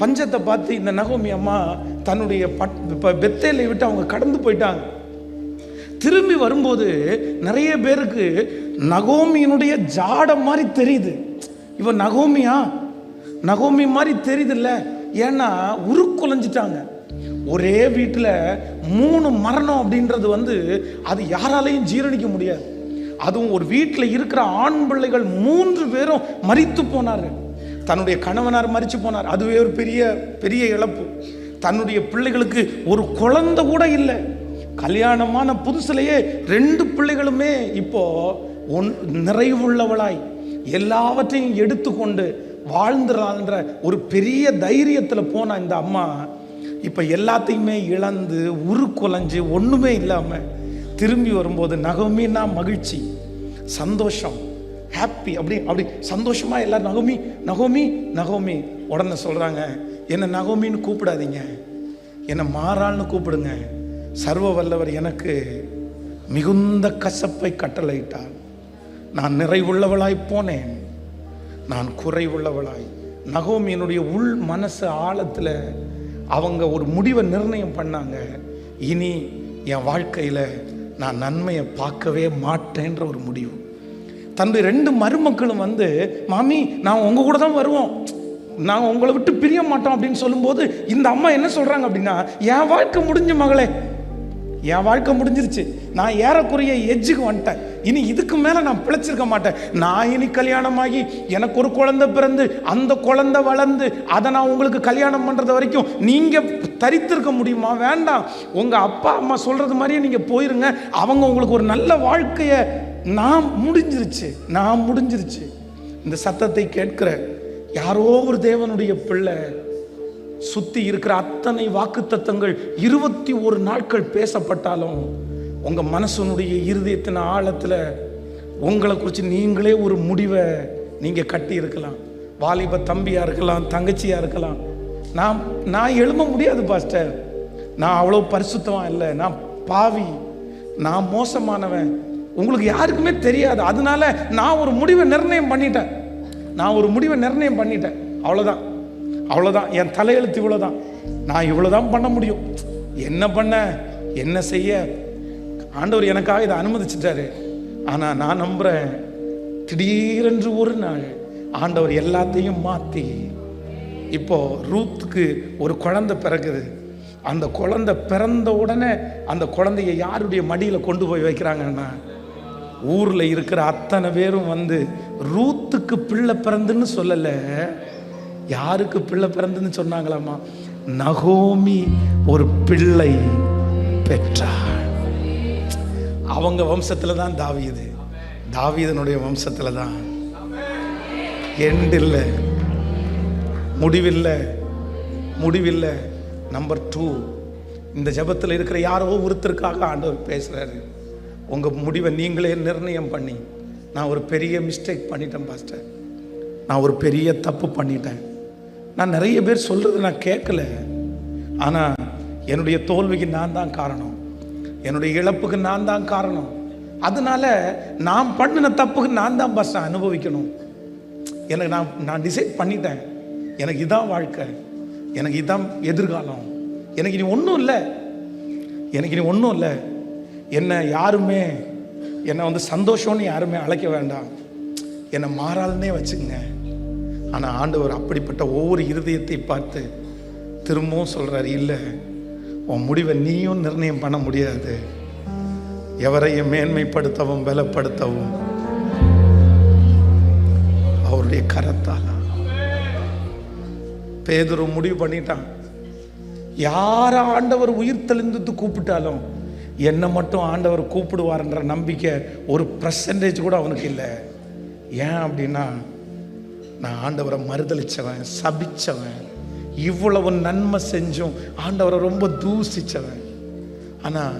பஞ்சத்தை பார்த்து இந்த நகோமி அம்மா தன்னுடைய பெத்தேலை விட்டு அவங்க கடந்து போயிட்டாங்க. திரும்பி வரும்போது நிறைய பேருக்கு நகோமியினுடைய ஜாடம் மாதிரி தெரியுது. இவன் நகோமி மாதிரி தெரியுது இல்ல? ஏன்னா உருக்குலைஞ்சிட்டாங்க. ஒரே வீட்டில் 3 மரணம் அப்படின்றது வந்து அது யாராலையும் ஜீரணிக்க முடியாது. அதுவும் ஒரு வீட்டில் இருக்கிற ஆண் பிள்ளைகள் 3 பேரும் மரித்து போனார்கள். தன்னுடைய கணவனார் மரிச்சு போனார், அதுவே ஒரு பெரிய இழப்பு. தன்னுடைய பிள்ளைகளுக்கு ஒரு குழந்தை கூட இல்லை. கல்யாணமான புதுசுலேயே 2 பிள்ளைகளுமே இப்போ நிறைவுள்ளவளாய் எல்லாவற்றையும் எடுத்துக்கொண்டு வாழ்ந்துறான்ற ஒரு பெரிய தைரியத்தில் போன இந்த அம்மா இப்போ எல்லாத்தையுமே இழந்து உருக்குலைஞ்சு ஒன்றுமே இல்லாமல் திரும்பி வரும்போது நகோமின்னா மகிழ்ச்சி, சந்தோஷம், ஹாப்பி, அப்படி சந்தோஷமா எல்லாரும் நகோமி நகோமி நகோமி. உடனே சொல்றாங்க, என்னை நகோமின்னு கூப்பிடாதீங்க, என்னை மாறாள்னு கூப்பிடுங்க. சர்வ வல்லவர் எனக்கு மிகுந்த கசப்பை கட்டளையிட்டார். நான் நிறைவுள்ளவளாய் போனேன், நான் குறைவுள்ளவளாய். நகோமியினுடைய உள் மனசு ஆழத்தில் அவங்க ஒரு முடிவை நிர்ணயம் பண்ணாங்க. இனி என் வாழ்க்கையில் நான் நன்மையை பார்க்கவே மாட்டேன்ற ஒரு முடிவு. தன்னுடைய 2 மருமக்களும் வந்து, மாமி நான் உங்க கூட தான் வருவோம், நாங்கள் உங்களை விட்டு பிரிய மாட்டோம் அப்படின்னு சொல்லும்போது இந்த அம்மா என்ன சொல்றாங்க அப்படின்னா, என் வாழ்க்கை முடிஞ்ச மகளே, என் வாழ்க்கை முடிஞ்சிருச்சு, நான் ஏறக்குறைய எஜ்ஜுக்கு வந்துட்டேன், இனி இதுக்கு மேலே நான் பிழைச்சிருக்க மாட்டேன். நான் இனி கல்யாணமாகி எனக்கு ஒரு குழந்தை பிறந்து அந்த குழந்தை வளர்ந்து அதை நான் உங்களுக்கு கல்யாணம் பண்ணுறது வரைக்கும் நீங்கள் தரித்திருக்க முடியுமா? வேண்டாம், உங்கள் அப்பா அம்மா சொல்கிறது மாதிரியே நீங்கள் போயிருங்க, அவங்க உங்களுக்கு ஒரு நல்ல வாழ்க்கையை, நான் முடிஞ்சிருச்சு. இந்த சத்தத்தை கேட்கிற யாரோ ஒரு தேவனுடைய பிள்ளை சுத்தி இருக்கிற அத்தனை வாக்குத்தத்தங்கள் 21 நாட்கள் பேசப்பட்டாலும் உங்க மனசனுடைய இருதயத்தின் ஆழத்துல உங்களை குறித்து நீங்களே ஒரு முடிவை நீங்க கட்டி இருக்கலாம். வாலிப தம்பியா இருக்கலாம், தங்கச்சியா இருக்கலாம். நான் எழும்ப முடியாது பாஸ்டர், நான் அவ்வளோ பரிசுத்தமா இல்லை, நான் பாவி, நான் மோசமானவன், உங்களுக்கு யாருக்குமே தெரியாது. அதனால நான் ஒரு முடிவை நிர்ணயம் பண்ணிட்டேன். அவ்வளோதான், என் தலையெழுத்து இவ்வளோதான், நான் இவ்வளோதான் பண்ண முடியும். என்ன பண்ண என்ன செய்ய ஆண்டவர் எனக்காக இதை அனுமதிச்சிட்டாரு. ஆனால் நான் நம்புகிறேன், திடீரென்று ஒரு நாள் ஆண்டவர் எல்லாத்தையும் மாற்றி இப்போ ரூத்துக்கு ஒரு குழந்தை பிறகுது. அந்த குழந்தை பிறந்த உடனே அந்த குழந்தைய யாருடைய மடியில் கொண்டு போய் வைக்கிறாங்கன்னா, ஊரில் இருக்கிற அத்தனை பேரும் வந்து ரூத்துக்கு பிள்ளை பிறந்துன்னு சொல்லலை, யாருக்கு பிள்ளை பிறந்துன்னு சொன்னாங்களாமா, நகோமி ஒரு பிள்ளை பெற்றார். அவங்க வம்சத்தில் தான் தாவீது, தாவீதனுடைய வம்சத்தில் தான். எண்ட் இல்லை, முடிவில்லை. நம்பர் 2, இந்த ஜபத்தில் இருக்கிற யாரோ ஒருத்தருக்காக ஆண்டவர் பேசுகிறாரு. உங்கள் முடிவை நீங்களே நிர்ணயம் பண்ணி, நான் ஒரு பெரிய மிஸ்டேக் பண்ணிட்டேன் பாஸ்டர், நான் ஒரு பெரிய தப்பு பண்ணிட்டேன், நான் நிறைய பேர் சொல்கிறது நான் கேட்கல, ஆனால் என்னுடைய தோல்விக்கு நான் தான் காரணம், என்னுடைய இழப்புக்கு நான் தான் காரணம், அதனால நான் பண்ணின தப்புக்கு நான் தான் பாஸ்டர் அனுபவிக்கணும். எனக்கு நான் டிசைட் பண்ணிட்டேன், எனக்கு இதான் வாழ்க்கை, எனக்கு இதான் எதிர்காலம், எனக்கு இனி ஒன்றும் இல்லை, என்னை யாருமே என்னை வந்து சந்தோஷம்னு யாருமே அழைக்க வேண்டாம், என்னை மாறாதுன்னே வச்சுக்கங்க. ஆனால் ஆண்டவர் அப்படிப்பட்ட ஒவ்வொரு இருதயத்தை பார்த்து திரும்பவும் சொல்கிறார், இல்லை, உன் முடிவை நீயும் நிர்ணயம் பண்ண முடியாது, எவரையும் மேன்மைப்படுத்தவும் பலப்படுத்தவும் அவருடைய கரத்தால். பேதுரு முடிவு பண்ணிட்டான், யார ஆண்டவர் உயிர் தெளிந்து கூப்பிட்டாலும் என்னை மட்டும் ஆண்டவர் கூப்பிடுவார்ன்ற நம்பிக்கை 1% கூட அவனுக்கு இல்லை. ஏன் அப்படின்னா, நான் ஆண்டவரை மறுதளிச்சவன், சபிச்சவன், இவ்வளவு நன்மை செஞ்சும் ஆண்டவரை ரொம்ப தூசிச்சவன். ஆனால்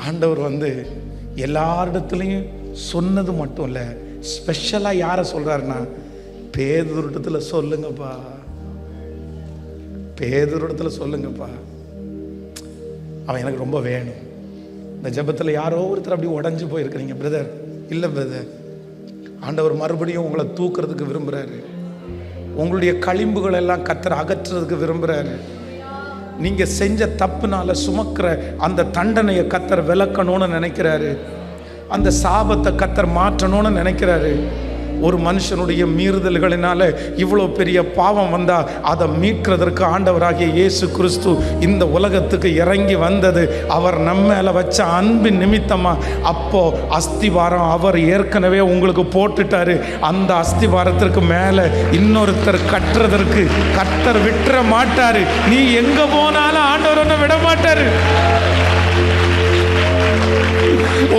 ஆண்டவர் வந்து எல்லாரிடத்துலையும் சொன்னது மட்டும் இல்லை, ஸ்பெஷலாக யாரை சொல்கிறாருன்னா, பேதுருடத்தில் சொல்லுங்கப்பா, அவன் எனக்கு ரொம்ப வேணும். இந்த ஜெபத்தில் யாரோ ஒருத்தர் அப்படி உடஞ்சி போயிருக்கிறீங்க பிரதர். இல்லை பிரதர், ஆண்டவர் மறுபடியும் உங்களை தூக்குறதுக்கு விரும்புகிறாரு, உங்களுடைய களிம்புகள் எல்லாம் கர்த்தர் அகற்றுறதுக்கு விரும்புகிறாரு. நீங்கள் செஞ்ச தப்புனால சுமக்கிற அந்த தண்டனையை கர்த்தர் விலக்கணும்னு நினைக்கிறாரு, அந்த சாபத்தை கர்த்தர் மாற்றணும்னு நினைக்கிறாரு. ஒரு மனுஷனுடைய மீறுதல்களினால இவ்வளோ பெரிய பாவம் வந்தால் அதை மீட்கிறதற்கு ஆண்டவராகிய இயேசு கிறிஸ்து இந்த உலகத்துக்கு இறங்கி வந்தது அவர் நம்ம மேலே வச்ச அன்பின் நிமித்தமாக. அப்போ அஸ்திவாரம் அவர் ஏற்கனவே உங்களுக்கு போட்டுட்டாரு. அந்த அஸ்திவாரத்திற்கு மேலே இன்னொருத்தர் கட்டுறதற்கு கர்த்தர் விட்டுற மாட்டாரு. நீ எங்கே போனாலும் ஆண்டவர் ஒன்று விட மாட்டாரு.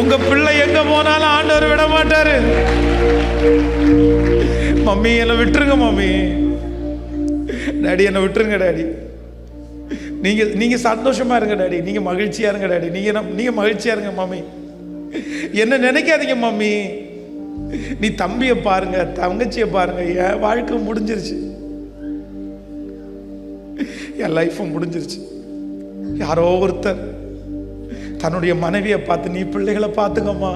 உங்க பிள்ளை எங்க போனாலும் ஆண்டவர் விட மாட்டாரு. மம்மி என்னை விட்டுருங்க, மம்மி டாடி என்னை விட்டுருங்க டாடி, நீங்க சந்தோஷமா இருங்க டாடி, நீங்க மகிழ்ச்சியா இருங்க டாடி, நீங்க மகிழ்ச்சியா இருங்க மம்மி, என்ன நினைக்காதீங்க மம்மி, நீ தம்பியை பாருங்க, தங்கச்சியை பாருங்க, என் வாழ்க்கை முடிஞ்சிருச்சு, என் லைஃபும் முடிஞ்சிருச்சு. யாரோ ஒருத்தர் தன்னுடைய மனைவியை பார்த்து, நீ பிள்ளைகளை பார்த்துக்கம்மா,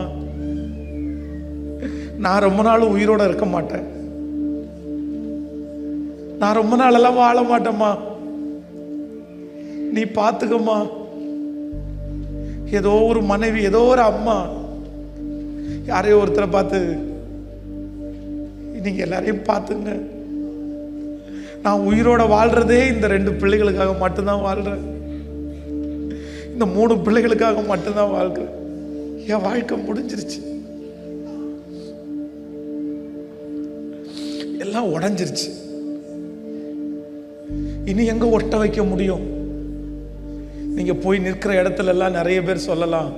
நான் ரொம்ப நாள் உயிரோட இருக்க மாட்டேன், நான் ரொம்ப நாளெல்லாம் வாழ மாட்டேம்மா, நீ பார்த்துக்கம்மா. ஏதோ ஒரு மனைவி, ஏதோ ஒரு அம்மா யாரையோ ஒருத்தரை பார்த்து, நீங்க எல்லாரையும் பார்த்துங்க, நான் உயிரோட வாழ்றதே இந்த 2 பிள்ளைகளுக்காக மட்டும்தான் வாழ்றேன், இந்த 3 பிள்ளைகளுக்காக மட்டும்தான் வாழ்க்கிறேன், என் வாழ்க்கை முடிஞ்சிருச்சு, எல்லாம் உடஞ்சிருச்சு, இனி எங்க ஒட்ட வைக்க முடியும்? நீங்க போய் நிற்கிற இடத்துல எல்லாம் நிறைய பேர் சொல்லலாம்,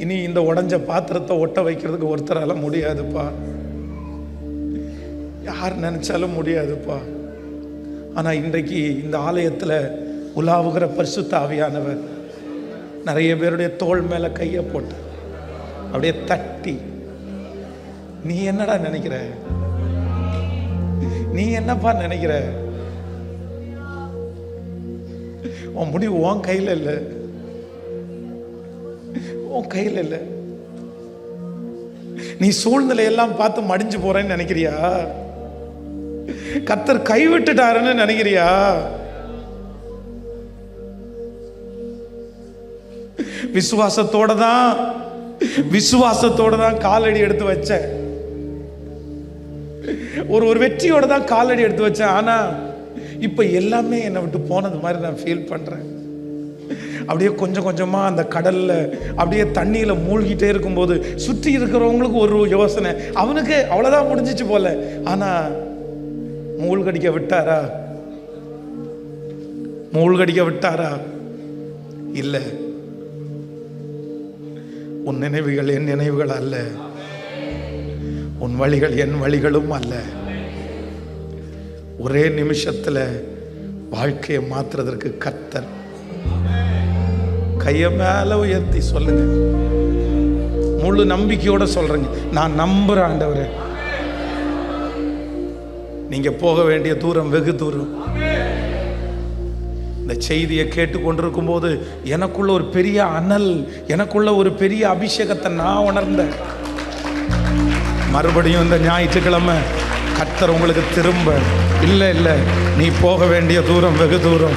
இனி இந்த உடஞ்ச பாத்திரத்தை ஒட்ட வைக்கிறதுக்கு ஒருத்தரால முடியாதுப்பா, யார் நினைச்சாலும் முடியாதுப்பா. ஆனால் இன்றைக்கு இந்த ஆலயத்தில் உலாவுகிற பரிசுத்த ஆவியானவர் நிறைய பேருடைய தோள் மேலே கையை போட்டு அப்படியே தட்டி, நீ என்னடா நினைக்கிற, நீ என்னப்பா நினைக்கிற, உன் முடிவு உன் கையில் இல்லை, உன் கையில் இல்லை. நீ சூழ்நிலையெல்லாம் பார்த்து மடிஞ்சு போறேன்னு நினைக்கிறியா? கர்த்தர் கைவிட்டுட்டாருன்னு நினைக்கிறியா? விசுவாசத்தோட தான் காலடி எடுத்து வச்சேன். ஒரு வெற்றியோட தான் காலடி எடுத்து வச்சேன். ஆனா இப்ப எல்லாமே என்னை விட்டு போனது மாதிரி நான் ஃபீல் பண்றேன். அப்படியே கொஞ்சம் கொஞ்சமா அந்த கடல்ல அப்படியே தண்ணியில மூழ்கிட்டே இருக்கும்போது சுற்றி இருக்கிறவங்களுக்கு ஒரு யோசனை, அவனுக்கு அவ்வளவுதான் முடிஞ்சிச்சு போல. ஆனா மூழ்கடிக்க விட்டாரா? மூழ்கடிக்க விட்டாரா? இல்ல. உன் நினைவுகள் என் நினைவுகள் அல்ல, உன் வழிகள் என் வழிகளும் அல்ல. ஒரே நிமிஷத்துல வாழ்க்கையை மாற்றுறதற்கு கர்த்தர். கையை மேல உயர்த்தி சொல்லுங்க, முழு நம்பிக்கையோட சொல்றேங்க, நான் நம்புறேன் ஆண்டவரே. நீங்க போக வேண்டிய தூரம் வெகு தூரம். இந்த செய்தியை கேட்டுக்கொண்டிருக்கும் போது எனக்குள்ள ஒரு பெரிய அனல், எனக்குள்ள ஒரு பெரிய அபிஷேகத்தை நான் உணர்ந்தேன். மறுபடியும் இந்த ஞாயிற்றுக்கிழமை கர்த்தர் உங்களுக்கு திரும்ப, இல்லை நீ போக வேண்டிய தூரம் வெகு தூரம்,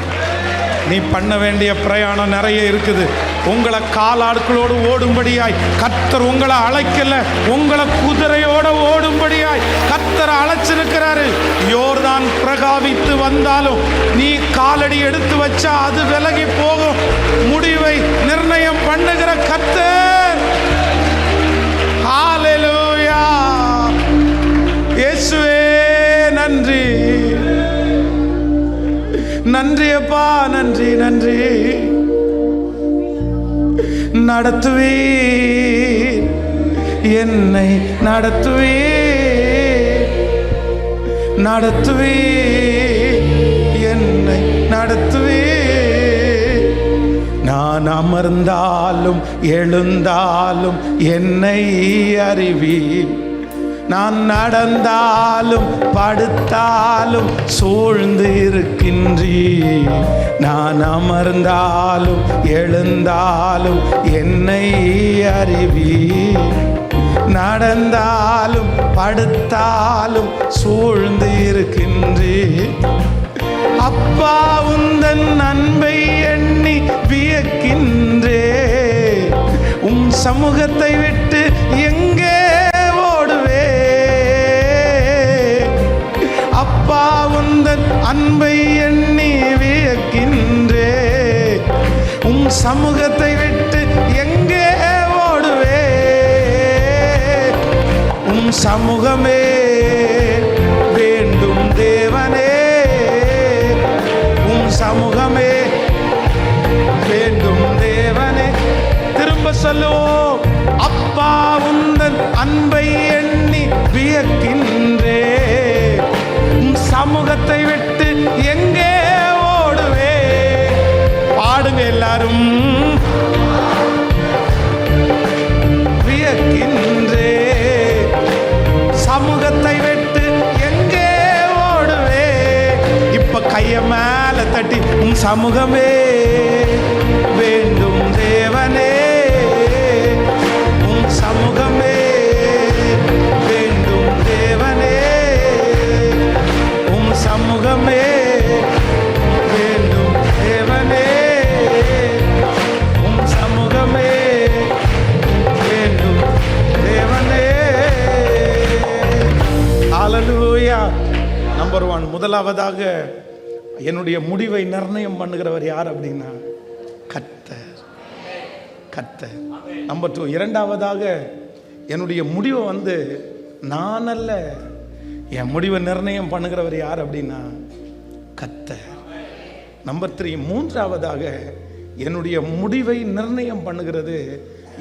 நீ பண்ண வேண்டிய பிரயாணம் நிறைய இருக்குது. உங்களை காலாட்களோடு ஓடும்படியாய் கர்த்தர் உங்களை அழைக்கல, உங்களை குதிரையோட ஓடும்படியாய் கர்த்தர் அழைச்சிருக்கிறாரு. யோர்தான் பிரகாவித்து வந்தாலும் நீ காலடி எடுத்து வச்சா அது விலகி போகும். முடிவை நிர்ணயம் பண்ணுகிற கர்த்தர். ஹல்லேலூயா. இயேசுவே நன்றி, நன்றி அப்பா, நன்றி நன்றி. நடத்துவீர் என்னை, நடத்துவீர், நடத்துவீர் என்னை, நடத்துவீர். நான் அமர்ந்தாலும் எழுந்தாலும் என்னை அறிவீர். நான் நடந்தாலும் படுத்தாலும் சூழ்ந்து இருக்கின்றீர். நான் அமர்ந்தாலும் எழுந்தாலும் என்னை அறிவீர். நடந்தாலும் படுத்தாலும் சூழ்ந்து இருக்கின்றீர். அப்பா உந்தன் அன்பை எண்ணி வியக்கின்றே. உம் சமூகத்தை விட்டு எங்கே ஓடுவே? அப்பா உந்தன் அன்பை எண்ணி வியக்கின்றே. உம் சமூகத்தை விட்டு எங்கே ஓடுவே? உம் சமூகமே வேண்டும் தேவனே, உம் சமூகமே வேண்டும் தேவனே. திரும்ப சொல்லுவோம், அப்பா உந்தன் அன்பை எண்ணி வியக்கின்றே. உம் சமூகத்தை விட்டு எங்கே ஓடுவே? பாடுங்க எல்லாரும். வியக்கின்றே, சமூகத்தை விட்டு எங்கே ஓடுவே? இப்ப கைய மேல தட்டி, உம் சமூகமே வேண்டும் தேவனே, உம் சமூகமே வேண்டும் தேவனே, உம் சமூகமே வேண்டும் தேவனே, உம் சமூகமே வேண்டும் தேவனே. ஹல்லேலூயா. நம்பர் 1, முதலாவதாக என்னுடைய முடிவை நிர்ணயம் பண்ணுகிறவர் யார் அப்படின்னா கர்த்தர். கர்த்தர். நம்பர் 2, இரண்டாவதாக என்னுடைய முடிவை நான் அல்ல, என் முடிவை நிர்ணயம் பண்ணுகிறவர் யார் அப்படின்னா கர்த்தர். நம்பர் 3, மூன்றாவதாக என்னுடைய முடிவை நிர்ணயம் பண்ணுகிறது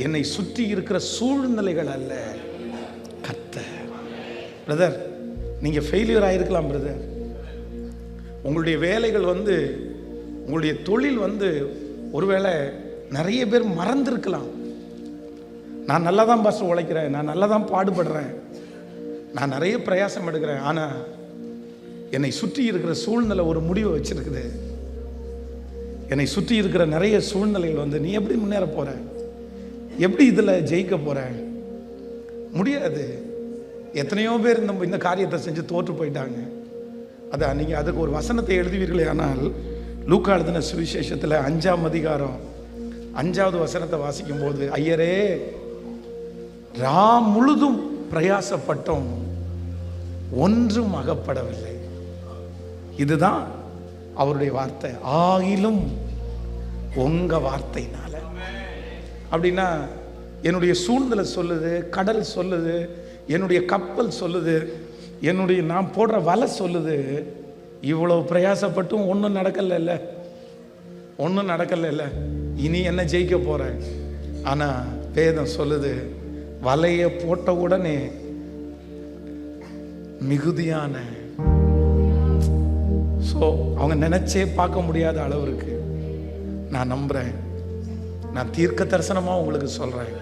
என்னை சுற்றி இருக்கிற சூழ்நிலைகள் அல்ல, கர்த்தர். பிரதர், நீங்க ஃபெயிலியர் ஆயிருக்கலாம் பிரதர், உங்களுடைய வேலைகள் வந்து, உங்களுடைய தொழில் வந்து ஒருவேளை நிறைய பேர் மறந்துருக்கலாம். நான் நல்லா தான் பாஸ்டர் உழைக்கிறேன், நான் நல்லா தான் பாடுபடுறேன், நான் நிறைய பிரயாசம் எடுக்கிறேன், ஆனால் என்னை சுற்றி இருக்கிற சூழ்நிலை ஒரு முடிவை வச்சிருக்குது. என்னை சுற்றி இருக்கிற நிறைய சூழ்நிலைகள் வந்து நீ எப்படி முன்னேற போற, எப்படி இதில் ஜெயிக்க போற? முடியாது. எத்தனையோ பேர் இந்த காரியத்தை செஞ்சு தோற்று போயிட்டாங்க. அதான் நீங்கள் அதுக்கு ஒரு வசனத்தை எழுதுவீர்களே, ஆனால் லூக்கா எழுதின சுவிசேஷத்தில் 5ஆம் அதிகாரம் 5வது வசனத்தை வாசிக்கும் போது, ஐயரே ரா முழுதும் பிரயாசப்பட்டோம், ஒன்றும் அகப்படவில்லை. இதுதான் அவருடைய வார்த்தை. ஆகிலும் உங்க வார்த்தையினால. அப்படின்னா என்னுடைய சூழ்நிலை சொல்லுது, கடல் சொல்லுது, என்னுடைய கப்பல் சொல்லுது, என்னுடைய நான் போடுற வலை சொல்லுது, இவ்வளவு பிரயாசப்பட்டும் ஒன்றும் நடக்கல, ஒன்றும் நடக்கல, இனி என்ன ஜெயிக்க போறேன்? ஆனா வேதம் சொல்லுது, வலையை போட்ட உடனே மிகுதியான, ஸோ அவங்க நினைச்சே பார்க்க முடியாத அளவிற்கு நான் நம்புறேன். நான் தீர்க்க தரிசனமாக உங்களுக்கு சொல்றேன்,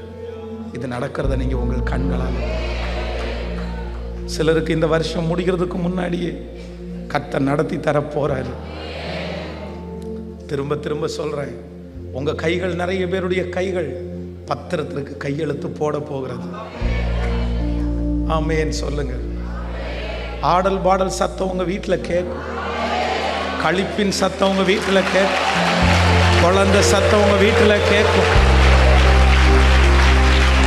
இது நடக்கிறத நீங்க உங்கள் கண்களால். சிலருக்கு இந்த வருஷம் முடிகிறதுக்கு முன்னாடியே கர்த்தர் நடத்தி தர போறாரு. திரும்ப திரும்ப சொல்றேன், உங்க கைகள், நிறைய பேருடைய கைகள் பத்திரத்திற்கு கையெழுத்து போட போகிறது. ஆமேன் சொல்லுங்க. ஆடல் பாடல் சத்தம் உங்க வீட்டில் கேட்கும், களிப்பின் சத்தம் உங்க வீட்டில் கேட்கும், குழந்தை சத்தம் உங்க வீட்டில் கேட்கும்,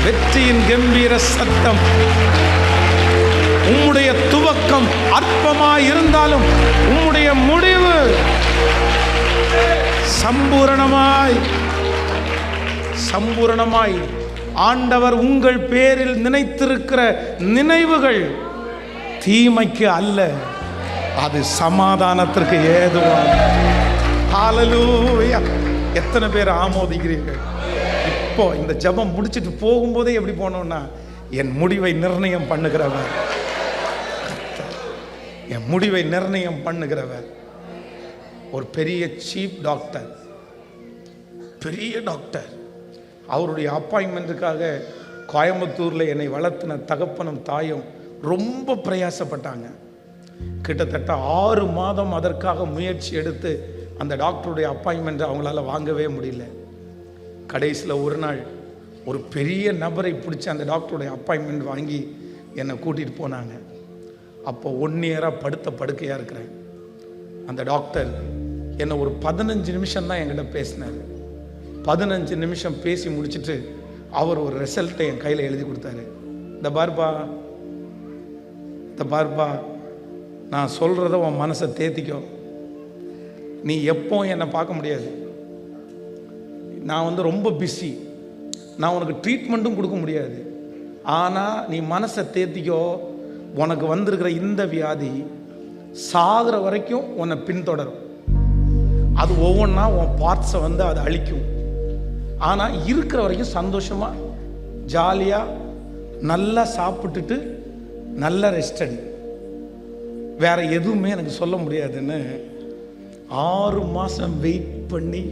வெற்றியின் கம்பீர சத்தம். உம்முடைய துவக்கம் அற்பமாய் இருந்தாலும் உம்முடைய முடிவு சம்பூரணமாய் ஆண்டவர் உங்கள் பேரில் நினைத்திருக்கிற நினைவுகள் தீமைக்கு அல்ல, அது சமாதானத்திற்கு ஏதுவாக. ஹல்லேலூயா. எத்தனை பேர் ஆமோதிக்கிறீர்கள்? இப்போ இந்த ஜெபம் முடிச்சிட்டு போகும்போதே எப்படி போனோம்னா, என் முடிவை நிர்ணயம் பண்ணுகிறவர், என் முடிவை நிர்ணயம் பண்ணுகிறவர். ஒரு பெரிய சீஃப் டாக்டர், பெரிய டாக்டர், அவருடைய அப்பாயின்மெண்ட்டுக்காக கோயம்புத்தூரில் என்னை வளர்த்தின தகப்பனும் தாயும் ரொம்ப பிரயாசப்பட்டாங்க. கிட்டத்தட்ட 6 மாதம் அதற்காக முயற்சி எடுத்து அந்த டாக்டருடைய அப்பாயின்மெண்ட் அவங்களால வாங்கவே முடியல. கடைசியில் ஒரு நாள் ஒரு பெரிய நபரை பிடிச்சி அந்த டாக்டருடைய அப்பாயின்மெண்ட் வாங்கி என்னை கூட்டிகிட்டு போனாங்க. அப்போ 1 இயராக படுத்த படுக்கையாக இருக்கிறேன். அந்த டாக்டர் என்னை ஒரு 15 நிமிஷம் தான் என்கிட்ட பேசினார். 15 நிமிஷம் பேசி முடிச்சுட்டு அவர் ஒரு ரிசல்ட்டை என் கையில் எழுதி கொடுத்தாரு. இந்த பார்ப்பா, நான் சொல்கிறத உன் மனசை தேத்திக்கோ. நீ எப்போ என்னை பார்க்க முடியாது, நான் ரொம்ப பிஸி, நான் உனக்கு ட்ரீட்மெண்ட்டும் கொடுக்க முடியாது. ஆனால் நீ மனசை தேத்திக்கோ, உனக்கு வந்திருக்கிற இந்த வியாதி சாகிற வரைக்கும் உன்னை பின்தொடரும். அது ஒவ்வொன்றா உன் பார்ட்ஸை அது அழிக்கும். ஆனால் இருக்கிற வரைக்கும் சந்தோஷமாக ஜாலியாக நல்லா சாப்பிட்டுட்டு நல்லா ரெஸ்ட் எடு, வேற எதுவுமே எனக்கு சொல்ல முடியாதுன்னு 6 மாதம் வெயிட் பண்ணி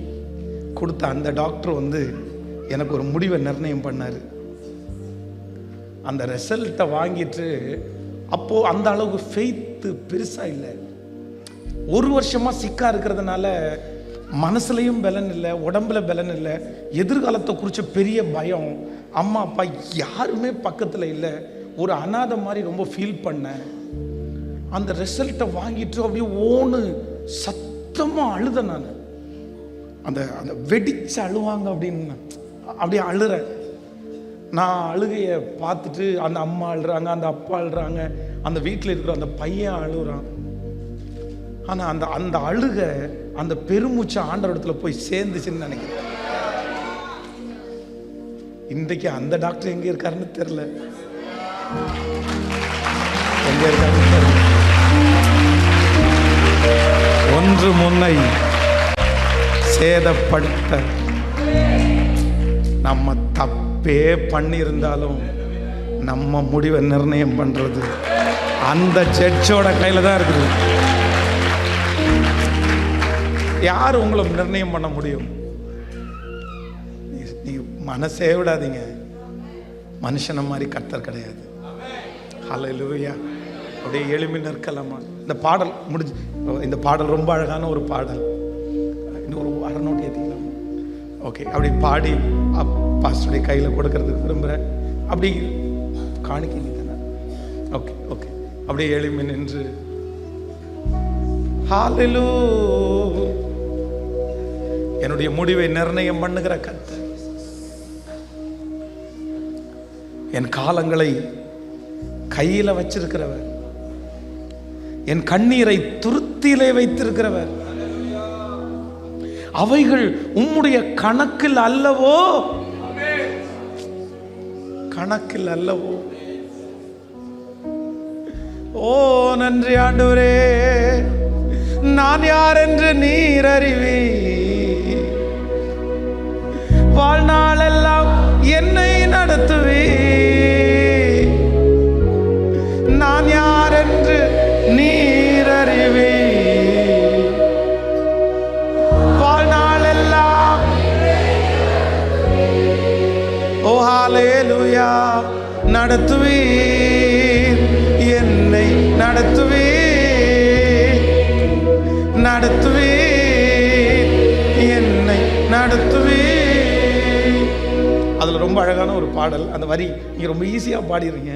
கொடுத்த அந்த டாக்டர் எனக்கு ஒரு முடிவை நிர்ணயம் பண்ணார். அந்த ரிசல்ட்டை வாங்கிட்டு அப்போது அந்த அளவுக்கு ஃபெய்த்து பெருசாக இல்லை. 1 வருஷமாக சிக்காக இருக்கிறதுனால மனசுலையும் பலன் இல்லை, உடம்புல பலன் இல்லை, எதிர்காலத்தை குறித்த பெரிய பயம், அம்மா அப்பா யாருமே பக்கத்தில் இல்லை, ஒரு அனாதை மாதிரி ரொம்ப ஃபீல் பண்ணேன். அந்த ரிசல்ட்டை வாங்கிட்டு அப்படியே ஓன்னு சத்தமாக அழுத. நான் அந்த அந்த வெடிச்சு அழுவாங்க அப்படின்னு அப்படியே அழுறேன். நான் அழுகையை பார்த்துட்டு அந்த அம்மா அழுறாங்க, அந்த அப்பா அழுறாங்க, அந்த வீட்டில் இருக்கிற அந்த பையன் அழுகுறான். ஆனால் அந்த அந்த அழுக அந்த பெருமூச்சை ஆண்டவர் இடத்துல போய் சேர்ந்துச்சுன்னு நினைக்கிறேன். இன்றைக்கு அந்த டாக்டர் எங்கே இருக்காருன்னு தெரியல, எங்க இருக்காருன்னு தெரியல. ஒன்று முன்னை சேதப்படுத்த நம்ம தப்பே பண்ணியிருந்தாலும் நம்ம முடிவை நிர்ணயம் பண்றது அந்த ஜட்ஜோட கையில தான் இருக்குது. யார் உங்களை நிர்ணயம் பண்ண முடியும்? நீ மனசே விடாதீங்க. மனுஷன மாதிரி கர்த்தர் கிடையாது. ஹல்லேலூயா. அப்படியே எளிமை நிற்கலாமா? இந்த பாடல் முடிஞ்சு. இந்த பாடல் ரொம்ப அழகான ஒரு பாடல். இன்னும் ஒரு அரை நோட்டு ஏற்றிக்கலாம். ஓகே, அப்படி பாடி பாஸ்டருடைய கையில் கொடுக்கறதுக்கு விரும்புகிறேன். அப்படி காணிக்க தானே? ஓகே ஓகே, அப்படியே எளிமை நின்று ஹல்லேலூயா. என்னுடைய முடிவை நிர்ணயம் பண்ணுகிற கர்த்தர், என் காலங்களை கையில வச்சிருக்கிறவர், என் கண்ணீரை துருத்தியிலே வைத்திருக்கிறவர், அவைகள் உம்முடைய கணக்கில் அல்லவோ, கணக்கில் அல்லவோ. ஓ நன்றி ஆண்டவரே, நான் யார் என்று நீர் அறிவி, வாழ்நாளெல்லாம் என்னை நடத்துவே. நான் யார் என்று நீர் அறிவே, வாழ்நாளெல்லாம். ஓ ஹல்லேலூயா. நடத்துவீர், என்னை நடத்துவீர், நடத்துவீர், என்னை நடத்துவீர். அதில் ரொம்ப அழகான ஒரு பாடல். அந்த வரி நீங்கள் ரொம்ப ஈஸியாக பாடிடுறீங்க.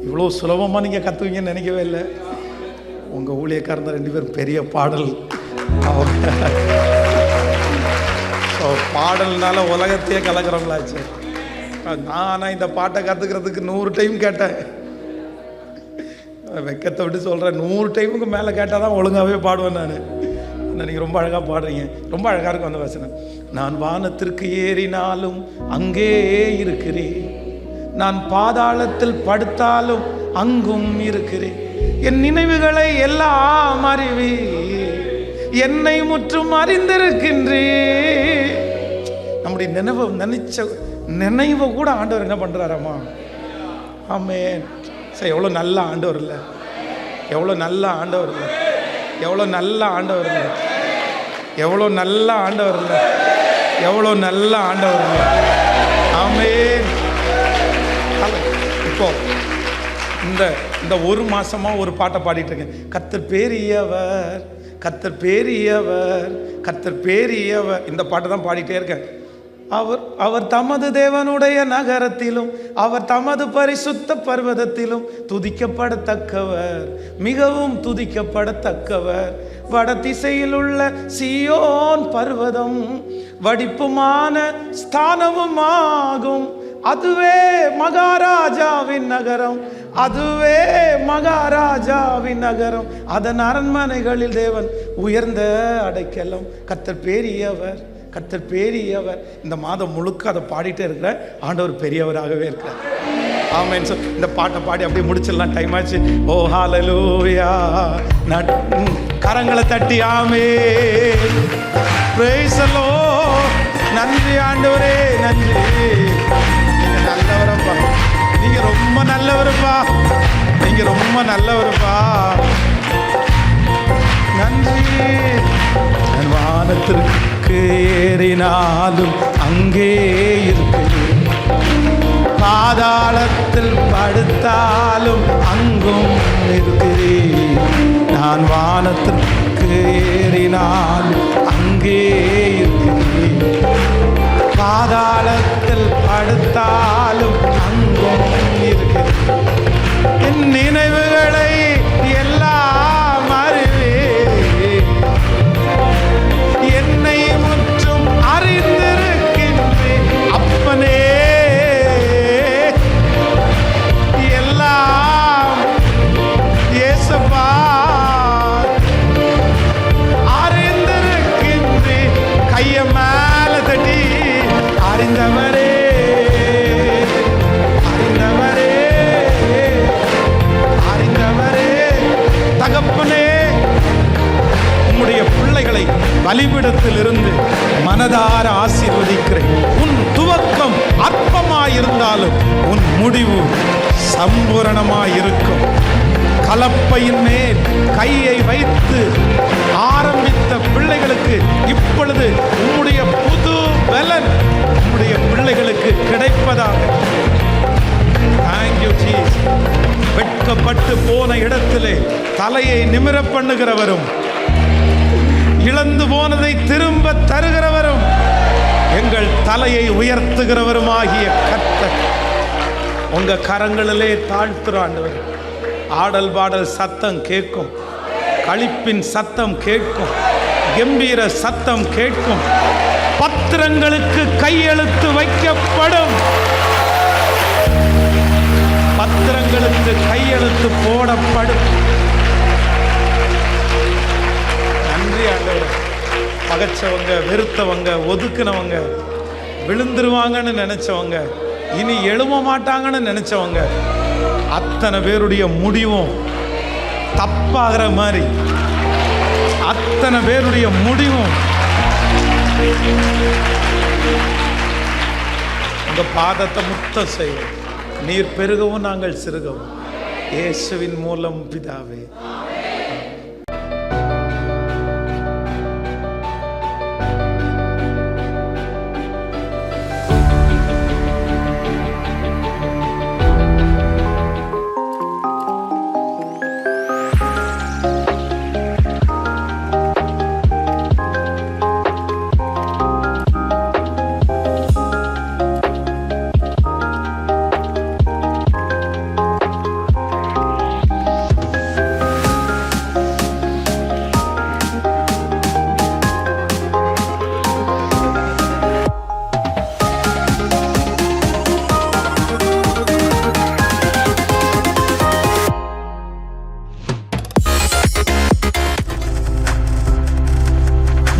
இவ்வளோ சுலபமாக நீங்கள் கற்றுவீங்கன்னு நினைக்கவே இல்லை. உங்கள் ஊழியக்காரங்க 2 பேரும் பெரிய பாடல். பாடல்னால உலகத்தையே கலக்கிறவங்களாச்சு. நான் இந்த பாட்டை கற்றுக்கிறதுக்கு 100 டைம் கேட்டேன். வெக்கத்தை விட்டு சொல்கிறேன், 100 டைமுக்கு மேலே கேட்டால் தான் ஒழுங்காகவே பாடுவேன் நான். நீங்கள் ரொம்ப அழகாக பாடுறீங்க. ரொம்ப அழகாக இருக்கும் அந்த வசனம். நான் வானத்திற்கு ஏறினாலும் அங்கே இருக்கிறேன், நான் பாதாளத்தில் படுத்தாலும் அங்கும் இருக்கிறேன், என் நினைவுகளை எல்லாம் அறிவே, என்னை முற்றும் அறிந்திருக்கின்றே. நம்முடைய நினைவை கூட ஆண்டவர் என்ன பண்றாரம்மா? ஆமென். சரி, எவ்வளோ நல்ல ஆண்டவர் இல்லை? எவ்வளோ நல்ல ஆண்டவர் இல்லை? எவ்வளோ நல்ல ஆண்டவர் இல்லை? எவ்வளோ நல்ல ஆண்டவர் இல்லை? எவ்வளோ நல்ல ஆண்டவர் இல்லை? ஆமென். இப்போ இந்த ஒரு மாசமா ஒரு பாட்டை பாடிட்டு இருக்கேன். கர்த்தர் பெரியவர், கர்த்தர் பெரியவர், கர்த்தர் பெரியவர். இந்த பாட்டை தான் பாடிட்டே இருக்கேன். அவர் தமது தேவனுடைய நகரத்திலும் அவர் தமது பரிசுத்த பர்வதத்திலும் துதிக்கப்படத்தக்கவர், மிகவும் துதிக்கப்படத்தக்கவர். வட திசையில் உள்ள சீயோன் பர்வதம் வடிப்புமான ஸ்தானமும் ஆகும். அதுவே மகாராஜாவின் நகரம், அதுவே மகாராஜாவின் நகரம். அதன் அரண்மனைகளில் தேவன் உயர்ந்த அடைக்கலம். கர்த்தர் பெரியவர், கர்த்தர் பெரியவர். இந்த மாதம் முழுக்க அதை பாடிட்டே இருக்கிற ஆண்டவர் பெரியவராகவே இருக்கிறார். ஆமென். இந்த பாட்டை பாடி அப்படியே முடிச்சிடலாம், டைம் ஆச்சு. ஓ ஹல்லேலூயா. கரங்களை தட்டி ஆமென். Praise the Lord. நன்றி ஆண்டவரே, நன்றி. நீங்க நல்லவரப்பா, நீங்க ரொம்ப நல்லவரப்பா, நீங்க ரொம்ப நல்லவரப்பா. நன்றி. வானத்திற்கு ஏறினாலும் அங்கே இருக்கிறேன், பாதாளத்தில் படுத்தாலும் அங்கும் இருக்கிறேன். நான் வானத்திற்கு ஏறினாலும் அங்கே இருக்கிறேன், பாதாளத்தில் படுத்தாலும் அங்கும் இருக்கிறேன். என் நினைவுகளை எல்லாம் அறிவே, என்னை முற்றும் அறிந்திருக்கின்றேன். அப்பனே எல்லாம் இயேசுப்பா அறிந்திருக்கின்றேன். கைய மேல தட்டி அறிந்தவரே, அறிந்தவரே, அறிந்தவரே. தகப்பனே, உம்முடைய பிள்ளைகளை பலிபீடத்தில் இருந்து மனதார ஆசீர்வதிக்கிறேன். உன் துவக்கம் அற்பமாயிருந்தாலும் உன் முடிவு சம்பூரணமாயிருக்கும். கலப்பையின் மேல் கையை வைத்து ஆரம்பித்த பிள்ளைகளுக்கு இப்பொழுது உம்முடைய புது பலன் உம்முடைய பிள்ளைகளுக்கு கிடைப்பதாக. Thank you, Jesus. வெட்கப்பட்டு போன இடத்திலே தலையை நிமிர பண்ணுகிறவரும், இழந்து போனதை திரும்ப தருகிறவரும், எங்கள் தலையை உயர்த்துகிறவருமாகிய கர்த்தர் உங்க கரங்களிலே தாழ்த்துறாண்டவர். ஆடல் பாடல் சத்தம் கேட்கும், களிப்பின் சத்தம் கேட்கும், கம்பீர சத்தம் கேட்கும், பத்திரங்களுக்கு கையெழுத்து வைக்கப்படும், பத்திரங்களுக்கு கையெழுத்து போடப்படும். நன்றி ஆண்டவரே. பகைச்சவங்க, வெறுத்தவங்க, ஒதுக்குனவங்க, விழுந்துருவாங்கன்னு நினைச்சவங்க, இனி எழும மாட்டாங்கன்னு நினைச்சவங்க அத்தனை பேருடைய முடிவும் தப்பாகிற மாதிரி, அத்தனை பேருடைய முடிவும் உங்க பாதத்தை முத்தம் செய்யும். நீர் பெருகவும் நாங்கள் சிறுகவும். இயேசுவின் மூலம் பிதாவே.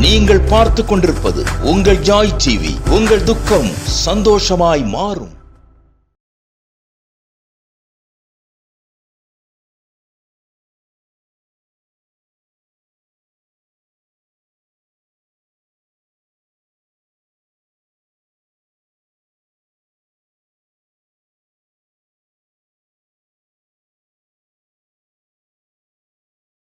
நீங்கள் பார்த்துக் கொண்டிருப்பது உங்கள் ஜாய் டிவி. உங்கள் துக்கம் சந்தோஷமாய் மாறும்.